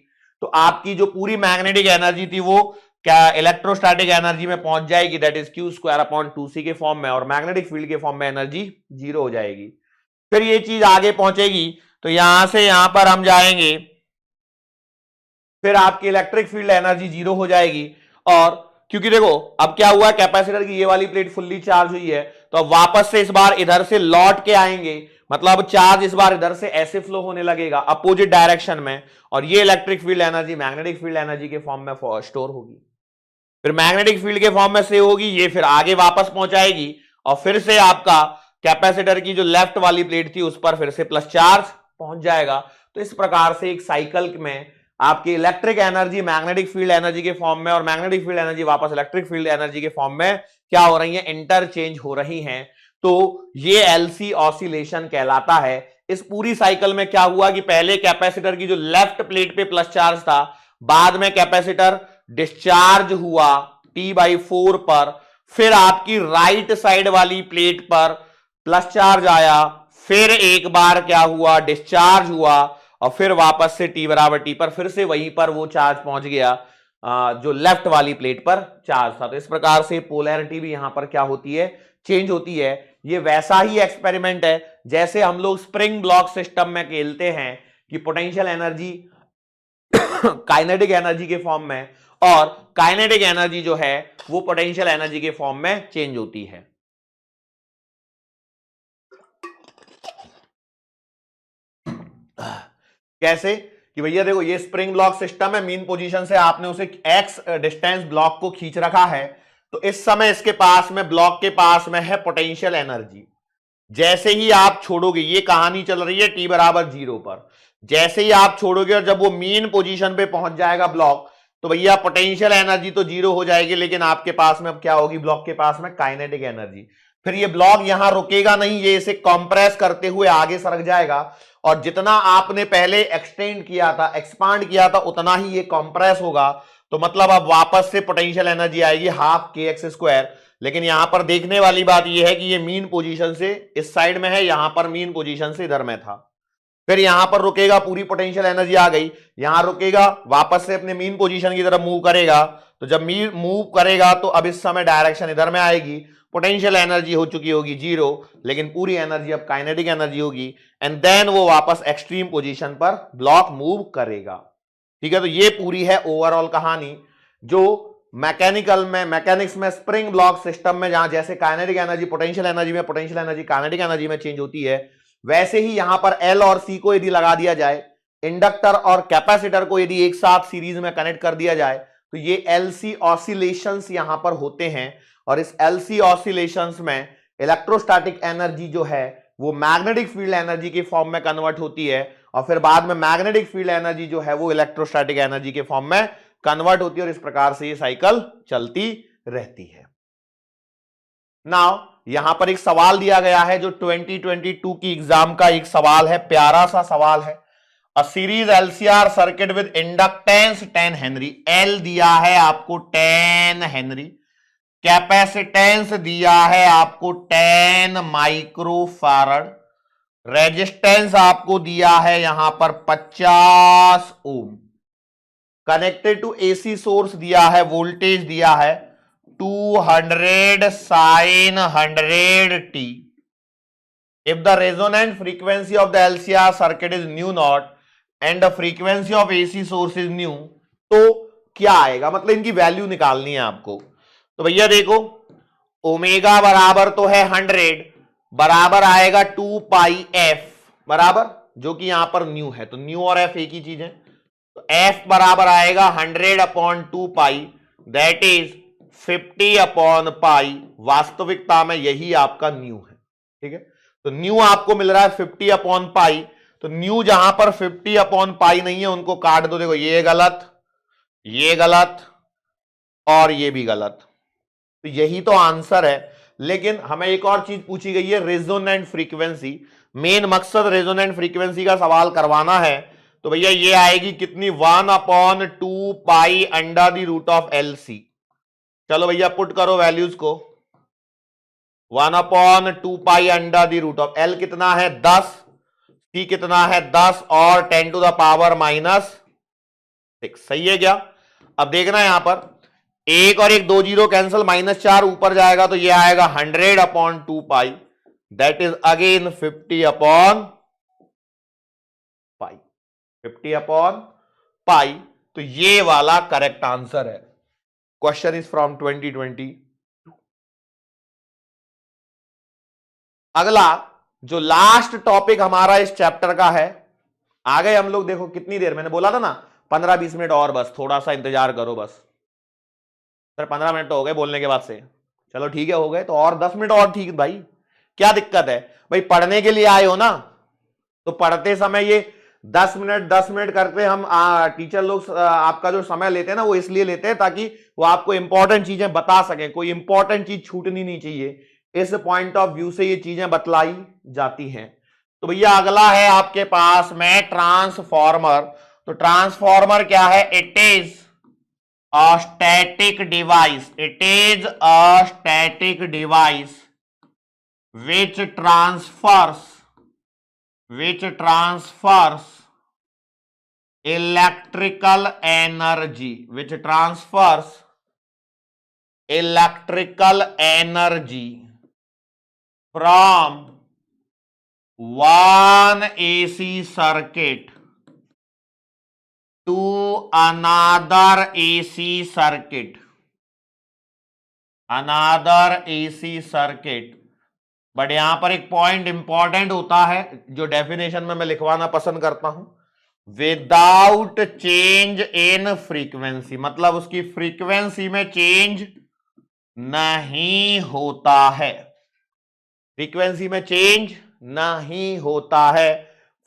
तो आपकी जो पूरी मैग्नेटिक एनर्जी थी वो क्या इलेक्ट्रोस्टैटिक एनर्जी में पहुंच जाएगी, दैट इज Q² के फॉर्म में, और मैग्नेटिक फील्ड के फॉर्म में एनर्जी 0 हो जाएगी। फिर ये चीज आगे पहुंचेगी तो यहां से यहां पर हम जाएंगे, फिर आपकी इलेक्ट्रिक फील्ड एनर्जी 0 हो जाएगी। और क्योंकि देखो अब क्या हुआ, कैपेसिटर की ये वाली प्लेट फुल्ली चार्ज हुई है तो अब वापस से इस बार इधर से लौट के आएंगे, मतलब चार्ज इस बार इधर से ऐसे फ्लो होने लगेगा अपोजिट डायरेक्शन में, और ये electric field energy magnetic field energy के फॉर्म में स्टोर होगी। फिर मैग्नेटिक फील्ड के फॉर्म में से होगी, ये फिर आगे वापस पहुंचाएगी और फिर से आपका कैपेसिटर की जो लेफ्ट वाली प्लेट थी उस पर फिर से प्लस चार्ज पहुंच जाएगा। तो इस प्रकार से एक साइकिल में आपकी electric energy magnetic field energy के फॉर्म में और मैग्नेटिक फील्ड एनर्जी वापस इलेक्ट्रिक फील्ड एनर्जी के फॉर्म में क्या हो रही है, इंटरचेंज हो रही हैं। तो ये LC ऑसिलेशन कहलाता है। इस पूरी साइकिल में क्या हुआ कि पहले कैपेसिटर की जो लेफ्ट प्लेट पे प्लस चार्ज था, बाद में कैपेसिटर डिस्चार्ज हुआ T/4 पर, फिर आपकी राइट साइड वाली प्लेट पर प्लस चार्ज आया, फिर एक बार क्या हुआ, डिस्चार्ज हुआ, और फिर वापस से T बराबर T पर फिर से वहीं पर वो चार्ज पहुंच गया जो लेफ्ट वाली प्लेट पर चार्ज था। तो इस प्रकार से पोलैरिटी भी यहां पर क्या होती है, चेंज होती है। ये वैसा ही एक्सपेरिमेंट है जैसे हम लोग स्प्रिंग ब्लॉक सिस्टम में खेलते हैं कि पोटेंशियल एनर्जी काइनेटिक एनर्जी के फॉर्म में और काइनेटिक एनर्जी जो है वो पोटेंशियल एनर्जी के फॉर्म में चेंज होती है। कैसे कि भैया देखो ये स्प्रिंग ब्लॉक सिस्टम है, मीन पोजीशन से आपने उसे x डिस्टेंस ब्लॉक को खींच रखा है, तो इस समय इसके पास में ब्लॉक के पास में है पोटेंशियल एनर्जी। जैसे ही आप छोड़ोगे, ये कहानी चल रही है T बराबर 0 पर, जैसे ही आप छोड़ोगे और जब वो मीन पोजीशन पे पहुंच जाएगा ब्लॉक, तो भैया पोटेंशियल एनर्जी तो 0 हो जाएगी, लेकिन आपके पास में अब क्या होगी, ब्लॉक के पास में काइनेटिक एनर्जी। फिर ये ब्लॉक यहां रुकेगा नहीं, ये इसे कंप्रेस करते हुए आगे सरक जाएगा, और जितना आपने पहले एक्सटेंड किया था, एक्सपांड किया था, उतना ही ये कंप्रेस होगा। तो मतलब अब वापस से पोटेंशियल एनर्जी आएगी हाफ kx²। लेकिन यहां पर देखने वाली बात यह है कि ये मीन पोजीशन से इस साइड में है, यहां पर मीन पोजीशन से इधर में था। फिर यहां पर रुकेगा, पूरी पोटेंशियल एनर्जी आ गई, यहां रुकेगा, वापस से अपने मीन पोजीशन की तरफ मूव करेगा। तो जब मूव करेगा तो अब इस समय डायरेक्शन इधर में आएगी, पोटेंशियल एनर्जी हो चुकी होगी 0, लेकिन पूरी एनर्जी अब काइनेटिक एनर्जी होगी, एंड देन वो वापस एक्सट्रीम पोजीशन पर ब्लॉक मूव करेगा। ठीक है, तो ये पूरी है ओवरऑल कहानी जो मैकेनिक्स में स्प्रिंग ब्लॉक सिस्टम में, जहां जैसे काइनेटिक एनर्जी पोटेंशियल एनर्जी में, पोटेंशियल एनर्जी काइनेटिक एनर्जी में चेंज होती है, वैसे ही यहां पर L और C को यदि लगा दिया जाए, इंडक्टर और कैपेसिटर को यदि एक साथ सीरीज में कनेक्ट कर दिया जाए, तो ये LC ऑसिलेशंस यहां पर होते हैं। और इस LC ऑसिलेशंस में इलेक्ट्रोस्टैटिक एनर्जी जो है वो मैग्नेटिक फील्ड एनर्जी के फॉर्म में कन्वर्ट होती है, और फिर बाद में मैग्नेटिक फील्ड एनर्जी जो है वो इलेक्ट्रोस्टैटिक एनर्जी के फॉर्म में कन्वर्ट होती है, और इस प्रकार से ये साइकिल चलती रहती है। नाउ यहां पर एक सवाल दिया गया है जो 2022 की एग्जाम का एक सवाल है, प्यारा सा सवाल है। A series LCR circuit with inductance 10 Henry, L दिया है आपको 10 हेनरी, कैपेसिटेंस दिया है आपको 10 माइक्रोफैरड, रेजिस्टेंस आपको दिया है यहां पर 50 ओम, कनेक्टेड टू AC सोर्स दिया है, वोल्टेज दिया है 200 sin 100t। If the resonant frequency of the LCR circuit is nu naught and the frequency of AC source is nu, तो क्या आएगा, मतलब इनकी वैल्यू निकालनी है आपको। तो भैया देखो ओमेगा बराबर तो है 100, बराबर आएगा 2 पाई f बराबर, जो कि यहां पर न्यू है, तो न्यू और f एक ही चीज है। तो f बराबर आएगा 100/2 पाई, दैट इज 50/पाई। वास्तविकता में यही आपका न्यू है। ठीक है। तो न्यू आपको मिल रहा है 50 अपॉन पाई, तो न्यू जहां पर 50 अपॉन पाई नहीं है उनको काट दो। देखो ये गलत, ये गलत और ये भी गलत, तो यही तो आंसर है। लेकिन हमें एक और चीज पूछी गई है, रेजोनेंट फ्रीक्वेंसी। मेन मकसद रेजोनेंट फ्रीक्वेंसी का सवाल करवाना है। तो भैया ये आएगी कितनी, 1/2 pi under the root of LC। चलो भैया पुट करो वैल्यूज को, 1/2 pi under the root of L कितना है 10, C कितना है 10 और 10 टू द पावर -6। सही है क्या? अब देखना यहां पर एक और एक 2 जीरो कैंसिल, -4 ऊपर जाएगा तो ये आएगा 100/2 pi, that is again 50 upon pi, 50 upon pi. तो ये वाला करेक्ट आंसर है। Question is from 2020। अगला जो लास्ट टॉपिक हमारा इस चैप्टर का है, आ गए हम लोग। देखो कितनी देर, मैंने बोला था ना 15-20 मिनट और, बस थोड़ा सा इंतजार करो बस। सर 15 मिनट तो हो गए बोलने के बाद से, चलो ठीक है हो गए, तो और 10 मिनट और, ठीक भाई क्या दिक्कत है भाई, पढ़ने के लिए आए हो ना, तो पढ़ते समय ये 10 मिनट करके हम टीचर लोग आपका जो समय लेते हैं ना वो इसलिए लेते हैं ताकि वो आपको इंपॉर्टेंट चीजें बता सकें, कोई इंपॉर्टेंट चीज छूटनी नहीं चाहिए, इस पॉइंट ऑफ व्यू से ये चीजें बतलाई जाती हैं। तो भैया अगला है आपके पास में ट्रांसफॉर्मर। तो ट्रांसफॉर्मर क्या है, it is a static device, it is a static device which transfers electrical energy, from one AC circuit to another AC circuit, but यहां पर एक पॉइंट इंपॉर्टेंट होता है जो डेफिनेशन में मैं लिखवाना पसंद करता हूं, विदाउट चेंज इन फ्रीक्वेंसी, मतलब उसकी फ्रीक्वेंसी में चेंज नहीं होता है, फ्रीक्वेंसी में चेंज नहीं होता है,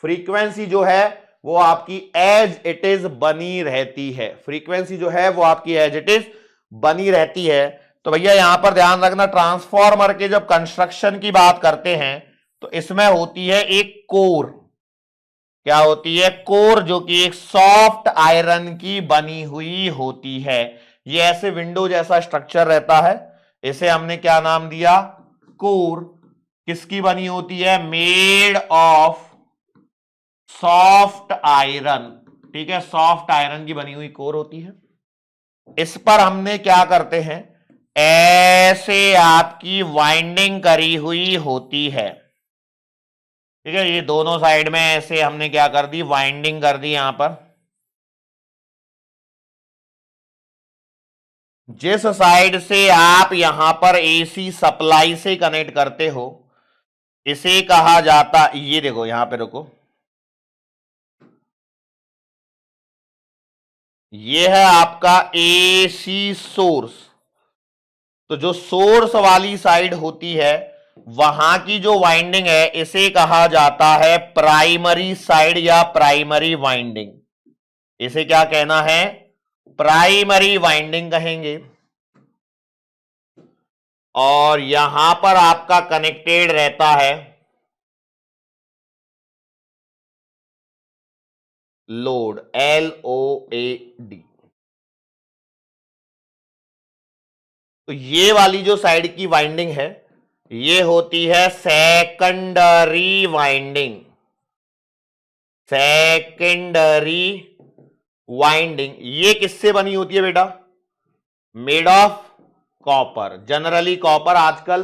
फ्रीक्वेंसी जो है वो आपकी एज इट इज बनी रहती है, फ्रीक्वेंसी जो है वो आपकी एज इट इज बनी रहती है। तो भैया यहां पर ध्यान रखना, ट्रांसफॉर्मर के जब कंस्ट्रक्शन की बात करते हैं तो इसमें होती है एक कोर, क्या होती है, कोर, जो कि एक सॉफ्ट आयरन की बनी हुई होती है। ये ऐसे विंडो जैसा स्ट्रक्चर रहता है, इसे हमने क्या नाम दिया, कोर। किसकी बनी होती है, मेड ऑफ सॉफ्ट आयरन, ठीक है, सॉफ्ट आयरन की बनी हुई कोर होती है। इस पर हमने क्या करते हैं, ऐसे आपकी वाइंडिंग करी हुई होती है, ठीक है, ये दोनों साइड में ऐसे हमने क्या कर दी, वाइंडिंग कर दी। यहां पर जिस साइड से आप यहां पर एसी सप्लाई से कनेक्ट करते हो इसे कहा जाता, ये देखो यहां पे रुको, ये है आपका एसी सोर्स। तो जो सोर्स वाली साइड होती है वहां की जो वाइंडिंग है इसे कहा जाता है प्राइमरी साइड या प्राइमरी वाइंडिंग, इसे क्या कहना है, प्राइमरी वाइंडिंग कहेंगे। और यहां पर आपका कनेक्टेड रहता है लोड, LOAD। तो ये वाली जो साइड की वाइंडिंग है ये होती है सेकेंडरी वाइंडिंग, सेकेंडरी वाइंडिंग। ये किससे बनी होती है बेटा, made of copper, generally copper. आजकल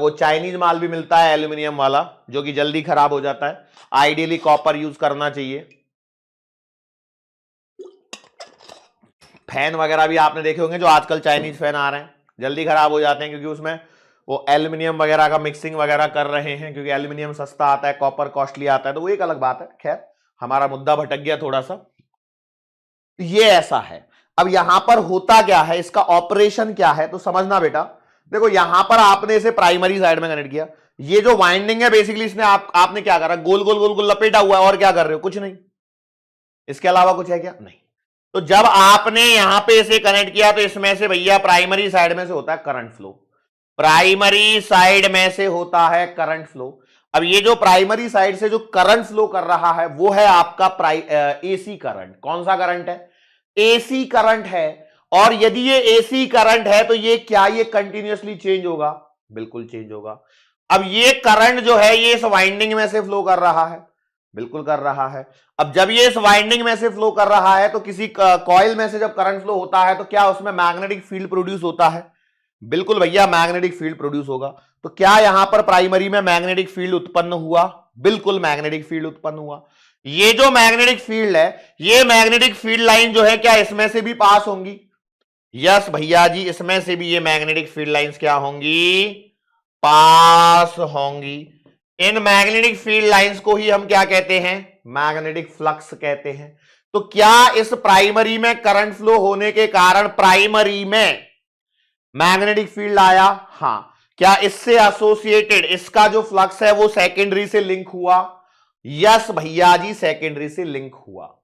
वो चाइनीज माल भी मिलता है एल्यूमिनियम वाला जो कि जल्दी खराब हो जाता है, आइडियली कॉपर यूज करना चाहिए। फैन वगैरह भी आपने देखे होंगे जो आजकल चाइनीज फैन आ रहे हैं, जल्दी खराब हो जाते हैं क्योंकि उसमें वो एल्यूमिनियम वगैरह का मिक्सिंग वगैरह कर रहे हैं, क्योंकि एल्यूमिनियम सस्ता आता है, कॉपर कॉस्टली आता है, तो वो एक अलग बात है। खैर हमारा मुद्दा भटक गया थोड़ा सा। ये ऐसा है। अब यहां पर होता क्या है, इसका ऑपरेशन क्या है, तो समझना बेटा। देखो यहां पर आपने इसे प्राइमरी साइड में कनेक्ट किया, ये जो वाइंडिंग है बेसिकली इसने आपने क्या करा, गोल गोल गोल गोल लपेटा हुआ है और क्या कर रहे हो, कुछ नहीं, इसके अलावा कुछ है क्या, नहीं। तो जब आपने यहां पे इसे कनेक्ट किया तो इसमें से भैया प्राइमरी साइड में से होता है करंट फ्लो, प्राइमरी साइड में से होता है करंट फ्लो। अब ये जो प्राइमरी साइड से जो करंट फ्लो कर रहा है वो है आपका एसी करंट। कौन सा करंट है, एसी करंट है। और यदि ये एसी करंट है तो ये क्या, ये कंटिन्यूअसली चेंज होगा, बिल्कुल चेंज होगा। अब ये करंट जो है ये इस वाइंडिंग में से फ्लो कर रहा है, बिल्कुल कर रहा है। अब जब ये इस वाइंडिंग में से फ्लो कर रहा है तो किसी कॉइल में से जब करंट फ्लो होता है तो क्या उसमें मैग्नेटिक फील्ड प्रोड्यूस होता है, बिल्कुल भैया मैग्नेटिक फील्ड प्रोड्यूस होगा। तो क्या यहां पर प्राइमरी में मैग्नेटिक फील्ड उत्पन्न हुआ, बिल्कुल मैग्नेटिक फील्ड उत्पन्न हुआ। ये जो मैग्नेटिक फील्ड है, ये मैग्नेटिक फील्ड लाइन जो है क्या इसमें से भी पास होंगी, यस भैया जी, इसमें से भी ये मैग्नेटिक फील्ड लाइंस क्या होंगी, पास होंगी। इन मैग्नेटिक फील्ड लाइंस को ही हम क्या कहते हैं, मैग्नेटिक फ्लक्स कहते हैं। तो क्या इस प्राइमरी में करंट फ्लो होने के कारण प्राइमरी में मैग्नेटिक फील्ड आया, हां। क्या इससे एसोसिएटेड इसका जो फ्लक्स है वो सेकेंडरी से लिंक हुआ, यस भैया जी, सेकेंडरी से लिंक हुआ।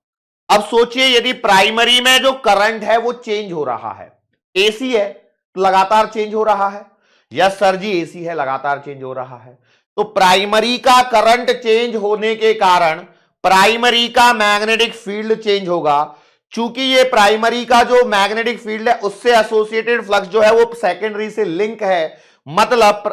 अब सोचिए यदि प्राइमरी में जो करंट है वो चेंज हो रहा है, एसी है तो लगातार चेंज हो रहा है, यस सर जी एसी है लगातार चेंज हो रहा है। तो प्राइमरी का करंट चेंज होने के कारण प्राइमरी का मैग्नेटिक फील्ड चेंज होगा। चूंकि ये प्राइमरी का जो मैग्नेटिक फील्ड है उससे एसोसिएटेड फ्लक्स जो है वो सेकेंडरी से लिंक है, मतलब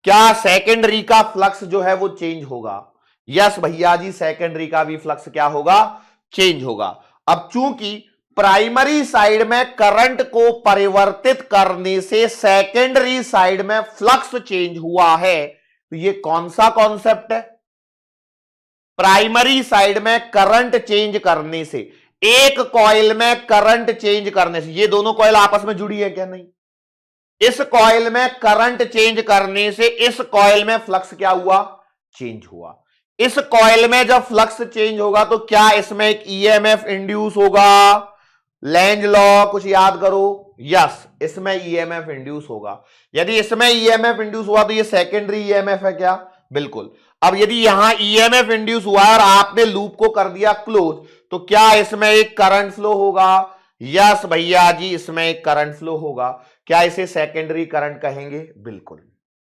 क्या सेकेंडरी का फ्लक्स जो है वो चेंज होगा, यस भैया जी, सेकेंडरी का भी फ्लक्स क्या होगा, चेंज होगा। अब चूंकि प्राइमरी साइड में करंट को परिवर्तित करने से सेकेंडरी साइड में फ्लक्स चेंज हुआ है, तो ये कौन सा कॉन्सेप्ट है, प्राइमरी साइड में करंट चेंज करने से, एक कॉइल में करंट चेंज करने से, ये दोनों कॉइल आपस में जुड़ी है क्या, नहीं, इस कॉइल में करंट चेंज करने से इस कॉइल में फ्लक्स क्या हुआ, चेंज हुआ। इस कॉइल में जब फ्लक्स चेंज होगा तो क्या इसमें एक ईएमएफ इंड्यूस होगा, लेंज लॉ कुछ याद करो, यस, इसमें ईएमएफ इंड्यूस होगा। यदि इसमें ईएमएफ इंड्यूस हुआ तो ये सेकेंडरी ईएमएफ है क्या, बिल्कुल। अब यदि यहां ईएमएफ इंड्यूस हुआ और आपने लूप को कर दिया क्लोज तो क्या इसमें एक करंट फ्लो होगा, यस भैया जी, इसमें एक करंट फ्लो होगा। क्या इसे सेकेंडरी करंट कहेंगे, बिल्कुल,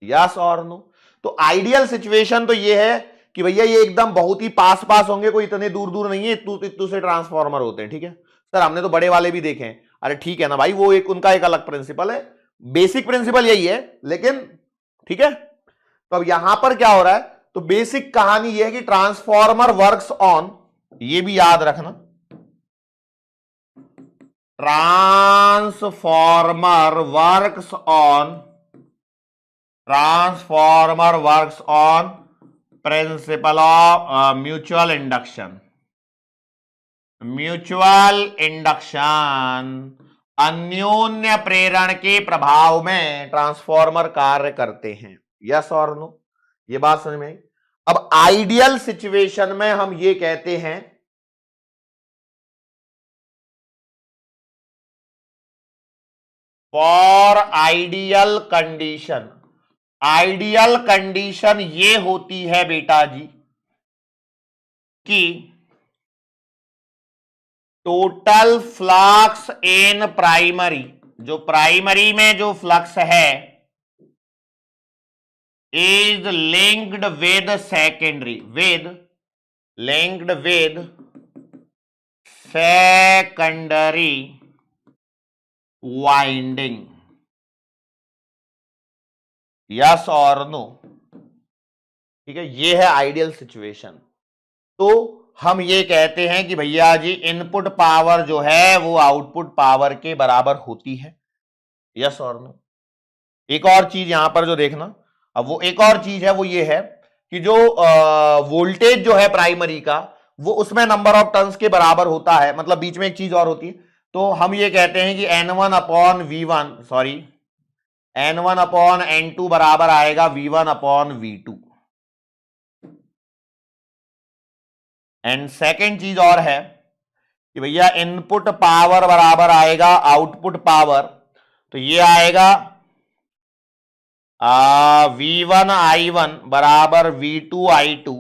यस और नो। तो आइडियल सिचुएशन तो ये है कि भैया ये एकदम बहुत ही पास पास होंगे, कोई इतने दूर दूर नहीं है, इतू से ट्रांसफॉर्मर होते हैं, ठीक है सर, हमने तो बड़े वाले भी देखे हैं। अरे ठीक है ना भाई, वो एक उनका एक अलग प्रिंसिपल है, बेसिक प्रिंसिपल यही है, लेकिन ठीक है। तो अब यहां पर क्या हो रहा है, तो बेसिक कहानी यह है कि ट्रांसफॉर्मर वर्क्स ऑन, ये भी याद रखना, transformer works on principle of mutual induction, अन्योन्य प्रेरण के प्रभाव में ट्रांसफॉर्मर कार्य करते हैं, यस और नो, ये बात समझ में आई। अब आइडियल सिचुएशन में हम ये कहते हैं फॉर आइडियल कंडीशन ये होती है बेटा जी कि टोटल फ्लक्स इन प्राइमरी, जो प्राइमरी में जो फ्लक्स है is linked with secondary, secondary winding, yes और नो, ठीक है, ये है आइडियल सिचुएशन। तो हम ये कहते हैं कि भैया जी इनपुट पावर जो है वो आउटपुट पावर के बराबर होती है, यस और नो। एक और चीज यहां पर जो देखना, अब वो एक और चीज है वो ये है कि जो वोल्टेज जो है प्राइमरी का वो उसमें नंबर ऑफ टर्न्स के बराबर होता है, मतलब बीच में एक चीज और होती है। तो हम ये कहते हैं कि N1 upon V1 sorry N1 upon N2 बराबर आएगा V1 upon V2। And second चीज और है कि भैया इनपुट पावर बराबर आएगा आउटपुट पावर, तो ये आएगा V1 I1 बराबर V2 I2,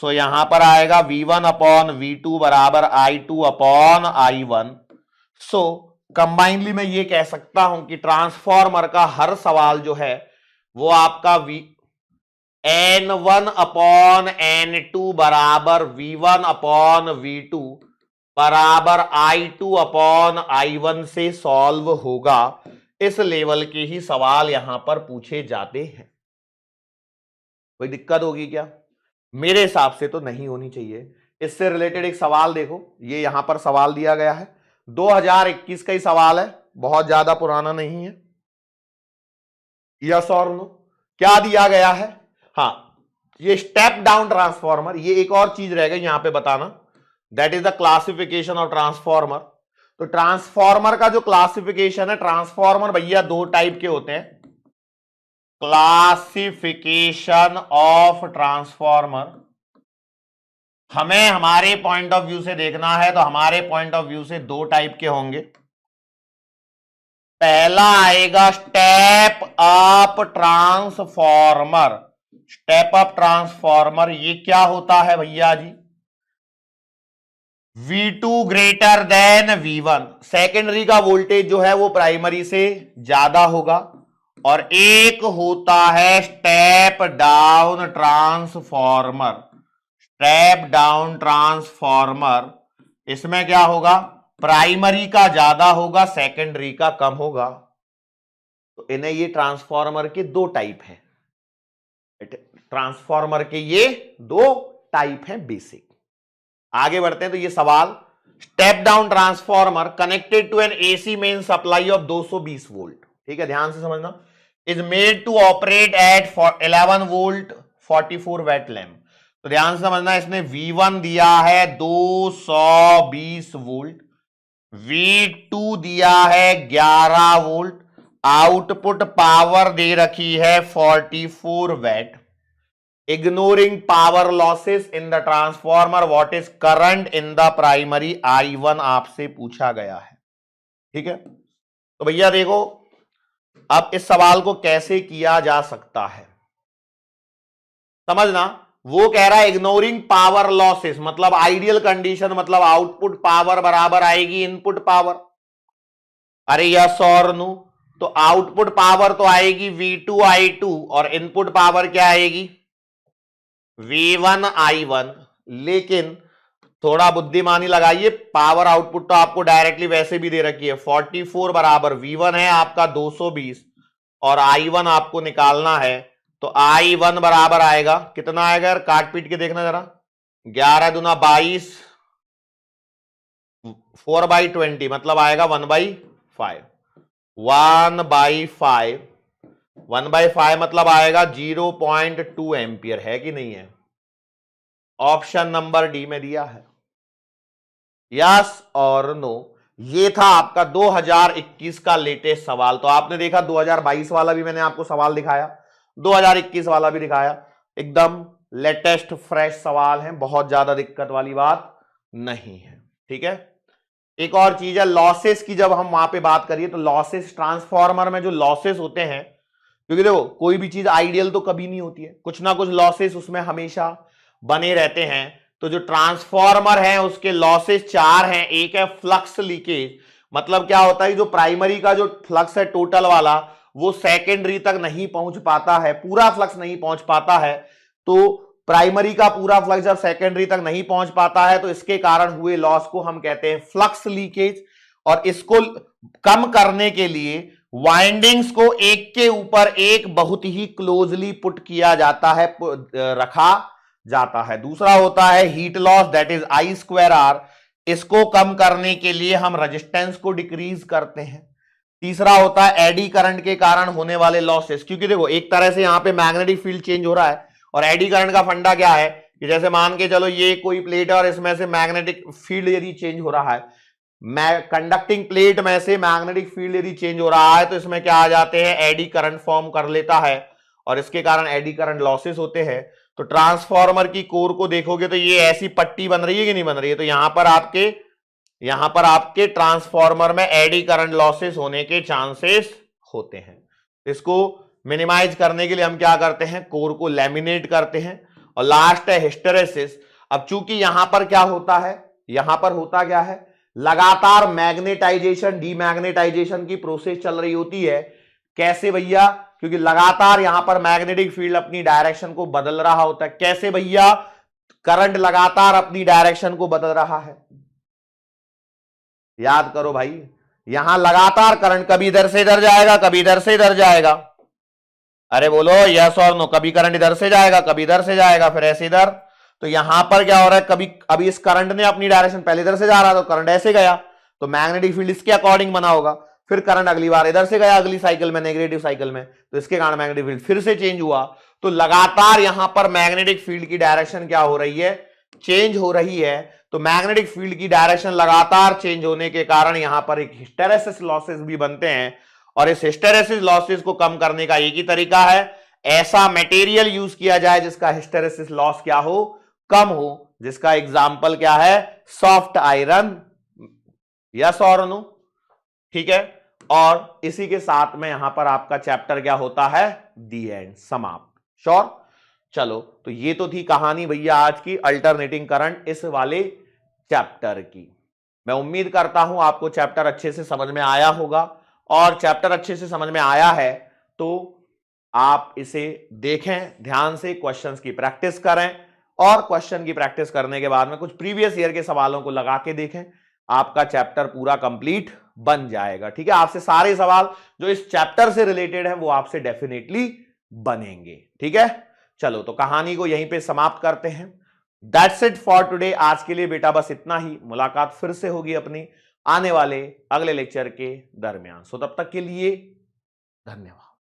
सो यहां पर आएगा V1 अपॉन V2 बराबर I2 अपॉन I1। सो कंबाइनली मैं ये कह सकता हूं कि ट्रांसफॉर्मर का हर सवाल जो है वो आपका N1 अपॉन N2 बराबर V1 अपॉन V2 बराबर I2 अपॉन I1 से सॉल्व होगा। इस लेवल के ही सवाल यहां पर पूछे जाते हैं। कोई दिक्कत होगी क्या? मेरे हिसाब से तो नहीं होनी चाहिए। इससे रिलेटेड एक सवाल देखो, ये यहां पर सवाल दिया गया है, 2021 का ही सवाल है, बहुत ज्यादा पुराना नहीं है। यस और नो? क्या दिया गया है? हाँ, ये स्टेप डाउन ट्रांसफॉर्मर, ये एक और चीज रह गई यहां पे बताना, that is the classification of transformer. तो ट्रांसफॉर्मर का जो क्लासिफिकेशन है, ट्रांसफॉर्मर भैया दो टाइप के होते हैं। क्लासिफिकेशन ऑफ ट्रांसफॉर्मर हमें हमारे पॉइंट ऑफ व्यू से देखना है, तो हमारे पॉइंट ऑफ व्यू से दो टाइप के होंगे। पहला आएगा step up transformer. Step up transformer ये क्या होता है भैया जी? V2 greater than V1, secondary का वोल्टेज जो है वो प्राइमरी से ज्यादा होगा। और एक होता है step down transformer. Step down transformer, इसमें क्या होगा? प्राइमरी का ज्यादा होगा, सेकेंडरी का कम होगा। तो इन्हें ये ट्रांसफॉर्मर के दो टाइप हैं। ट्रांसफॉर्मर के ये दो टाइप हैं बेसिक। आगे बढ़ते हैं तो ये सवाल, step down transformer connected to an AC main supply of 220 volt, ठीक है, ध्यान से समझना, is made to operate at 11 volt 44 watt lamp. तो ध्यान से समझना, इसने V1 दिया है 220 वोल्ट, V2 दिया है 11 वोल्ट, आउटपुट पावर दे रखी है 44 watt. Ignoring power losses in the transformer, what is current in the primary? I1 आपसे पूछा गया है, ठीक है। तो भैया देखो, अब इस सवाल को कैसे किया जा सकता है समझना। वो कह रहा है इग्नोरिंग पावर लॉसेस, मतलब आइडियल कंडीशन, मतलब आउटपुट पावर बराबर आएगी इनपुट पावर। अरे यस और नो? तो आउटपुट पावर तो आएगी V2 I2 और इनपुट पावर क्या आएगी? V1 I1। लेकिन थोड़ा बुद्धिमानी लगाइए, पावर आउटपुट तो आपको डायरेक्टली वैसे भी दे रखी है, 44 बराबर V1 है आपका 220 और I1 आपको निकालना है। तो I1 बराबर आएगा कितना आएगा यार? काट पीट के देखना जरा, 11 दूना 22, 4/20 मतलब आएगा 1/5। 1/5, 1/5 मतलब आएगा 0.2 एम्पियर, है कि नहीं है? ऑप्शन नंबर डी में दिया है। यस और नो? ये था आपका 2021 का लेटेस्ट सवाल। तो आपने देखा 2022 वाला भी मैंने आपको सवाल दिखाया, 2021 वाला भी दिखाया, एकदम लेटेस्ट फ्रेश सवाल है, बहुत ज्यादा दिक्कत वाली बात नहीं है, ठीक है। एक और चीज है लॉसेस की, जब हम वहां पे बात करिए तो लॉसेस, ट्रांसफॉर्मर में जो लॉसेस होते हैं, क्योंकि देखो कोई भी चीज आइडियल तो कभी नहीं होती है, कुछ ना कुछ लॉसेस उसमें हमेशा बने रहते हैं। तो जो ट्रांसफॉर्मर है उसके लॉसेस चार हैं। एक है फ्लक्स लीकेज, मतलब क्या होता है, जो प्राइमरी का जो फ्लक्स है टोटल वाला, वो सेकेंडरी तक नहीं पहुंच पाता है, पूरा फ्लक्स नहीं पहुंच पाता है। तो प्राइमरी का पूरा फ्लक्स जब सेकेंडरी तक नहीं पहुंच पाता है तो इसके कारण हुए लॉस को हम कहते हैं फ्लक्स लीकेज। और इसको कम करने के लिए वाइंडिंग्स को एक के ऊपर एक बहुत ही क्लोजली पुट किया जाता है, रखा जाता है। दूसरा होता है heat loss, that is I²R, इसको कम करने के लिए हम रेजिस्टेंस को डिक्रीज करते हैं। तीसरा होता है एडी करंट के कारण होने वाले लॉसेस, क्योंकि देखो एक तरह से यहां पे मैग्नेटिक फील्ड चेंज हो रहा है, और एडी करंट का फंडा क्या है कि जैसे मान के चलो ये कोई प्लेट है और इसमें से मैग्नेटिक फील्ड यदि चेंज हो रहा है, कंडक्टिंग प्लेट में से मैग्नेटिक फील्ड यदि चेंज हो रहा है तो इसमें क्या आ जाते हैं, एडी करंट फॉर्म कर लेता है, और इसके कारण एडी करंट लॉसेस होते हैं। तो ट्रांसफॉर्मर की कोर को देखोगे तो ये ऐसी पट्टी बन रही है कि नहीं बन रही है? तो यहां पर आपके ट्रांसफॉर्मर में एडी करंट लॉसेस होने के चांसेस होते हैं। इसको मिनिमाइज करने के लिए हम क्या करते हैं, कोर को लैमिनेट करते हैं। और लास्ट है हिस्टेरेसिस। अब चूंकि यहां पर क्या होता है, यहां पर होता क्या है, लगातार मैग्नेटाइजेशन डीमैग्नेटाइजेशन की प्रोसेस चल रही होती है। कैसे भैया, क्योंकि लगातार यहां पर मैग्नेटिक फील्ड अपनी डायरेक्शन को बदल रहा होता है। कैसे भैया, करंट लगातार अपनी डायरेक्शन को बदल रहा है। याद करो भाई, यहां लगातार करंट कभी इधर से इधर जाएगा, कभी इधर से इधर जाएगा। अरे बोलो यस और नो, कभी करंट इधर से जाएगा, कभी इधर से जाएगा, फिर ऐसे इधर। तो यहां पर क्या हो रहा है, कभी अभी इस करंट ने अपनी डायरेक्शन पहले इधर से जा रहा था, तो करंट ऐसे गया, तो मैग्नेटिक फील्ड इसके अकॉर्डिंग बना होगा। फिर करंट अगली बार इधर से गया, अगली साइकिल में, नेगेटिव साइकिल में, तो इसके कारण मैग्नेटिक फील्ड फिर से चेंज हुआ। तो लगातार यहां पर मैग्नेटिक फील्ड की डायरेक्शन क्या हो रही है, चेंज हो रही है। तो मैग्नेटिक फील्ड की डायरेक्शन लगातार चेंज होने के कारण यहां पर एक हिस्टेरेसिस लॉसेस भी बनते हैं। और इस हिस्टेरेसिस लॉसेस को कम करने का एक ही तरीका है, ऐसा मटेरियल यूज किया जाए जिसका हिस्टेरेसिस लॉस क्या हो, कम हो। जिसका एग्जाम्पल क्या है, सॉफ्ट आयरन। यस और नो, ठीक है। और इसी के साथ में यहां पर आपका चैप्टर क्या होता है, दी एंड, समाप्त। श्योर। चलो, तो ये तो थी कहानी भैया आज की अल्टरनेटिंग करंट इस वाले चैप्टर की। मैं उम्मीद करता हूं आपको चैप्टर अच्छे से समझ में आया होगा। और चैप्टर अच्छे से समझ में आया है तो आप इसे देखें ध्यान से, क्वेश्चंस की प्रैक्टिस करें, और क्वेश्चन की प्रैक्टिस करने के बाद में कुछ प्रीवियस ईयर के सवालों को लगा के देखें, आपका चैप्टर पूरा कंप्लीट बन जाएगा। ठीक है, आपसे सारे सवाल जो इस चैप्टर से रिलेटेड है वो आपसे डेफिनेटली बनेंगे। ठीक है, चलो तो कहानी को यहीं पे समाप्त करते हैं। That's it for today. आज के लिए बेटा बस इतना ही। मुलाकात फिर से होगी अपनी आने वाले अगले लेक्चर के दरमियान। सो तब तक के लिए धन्यवाद।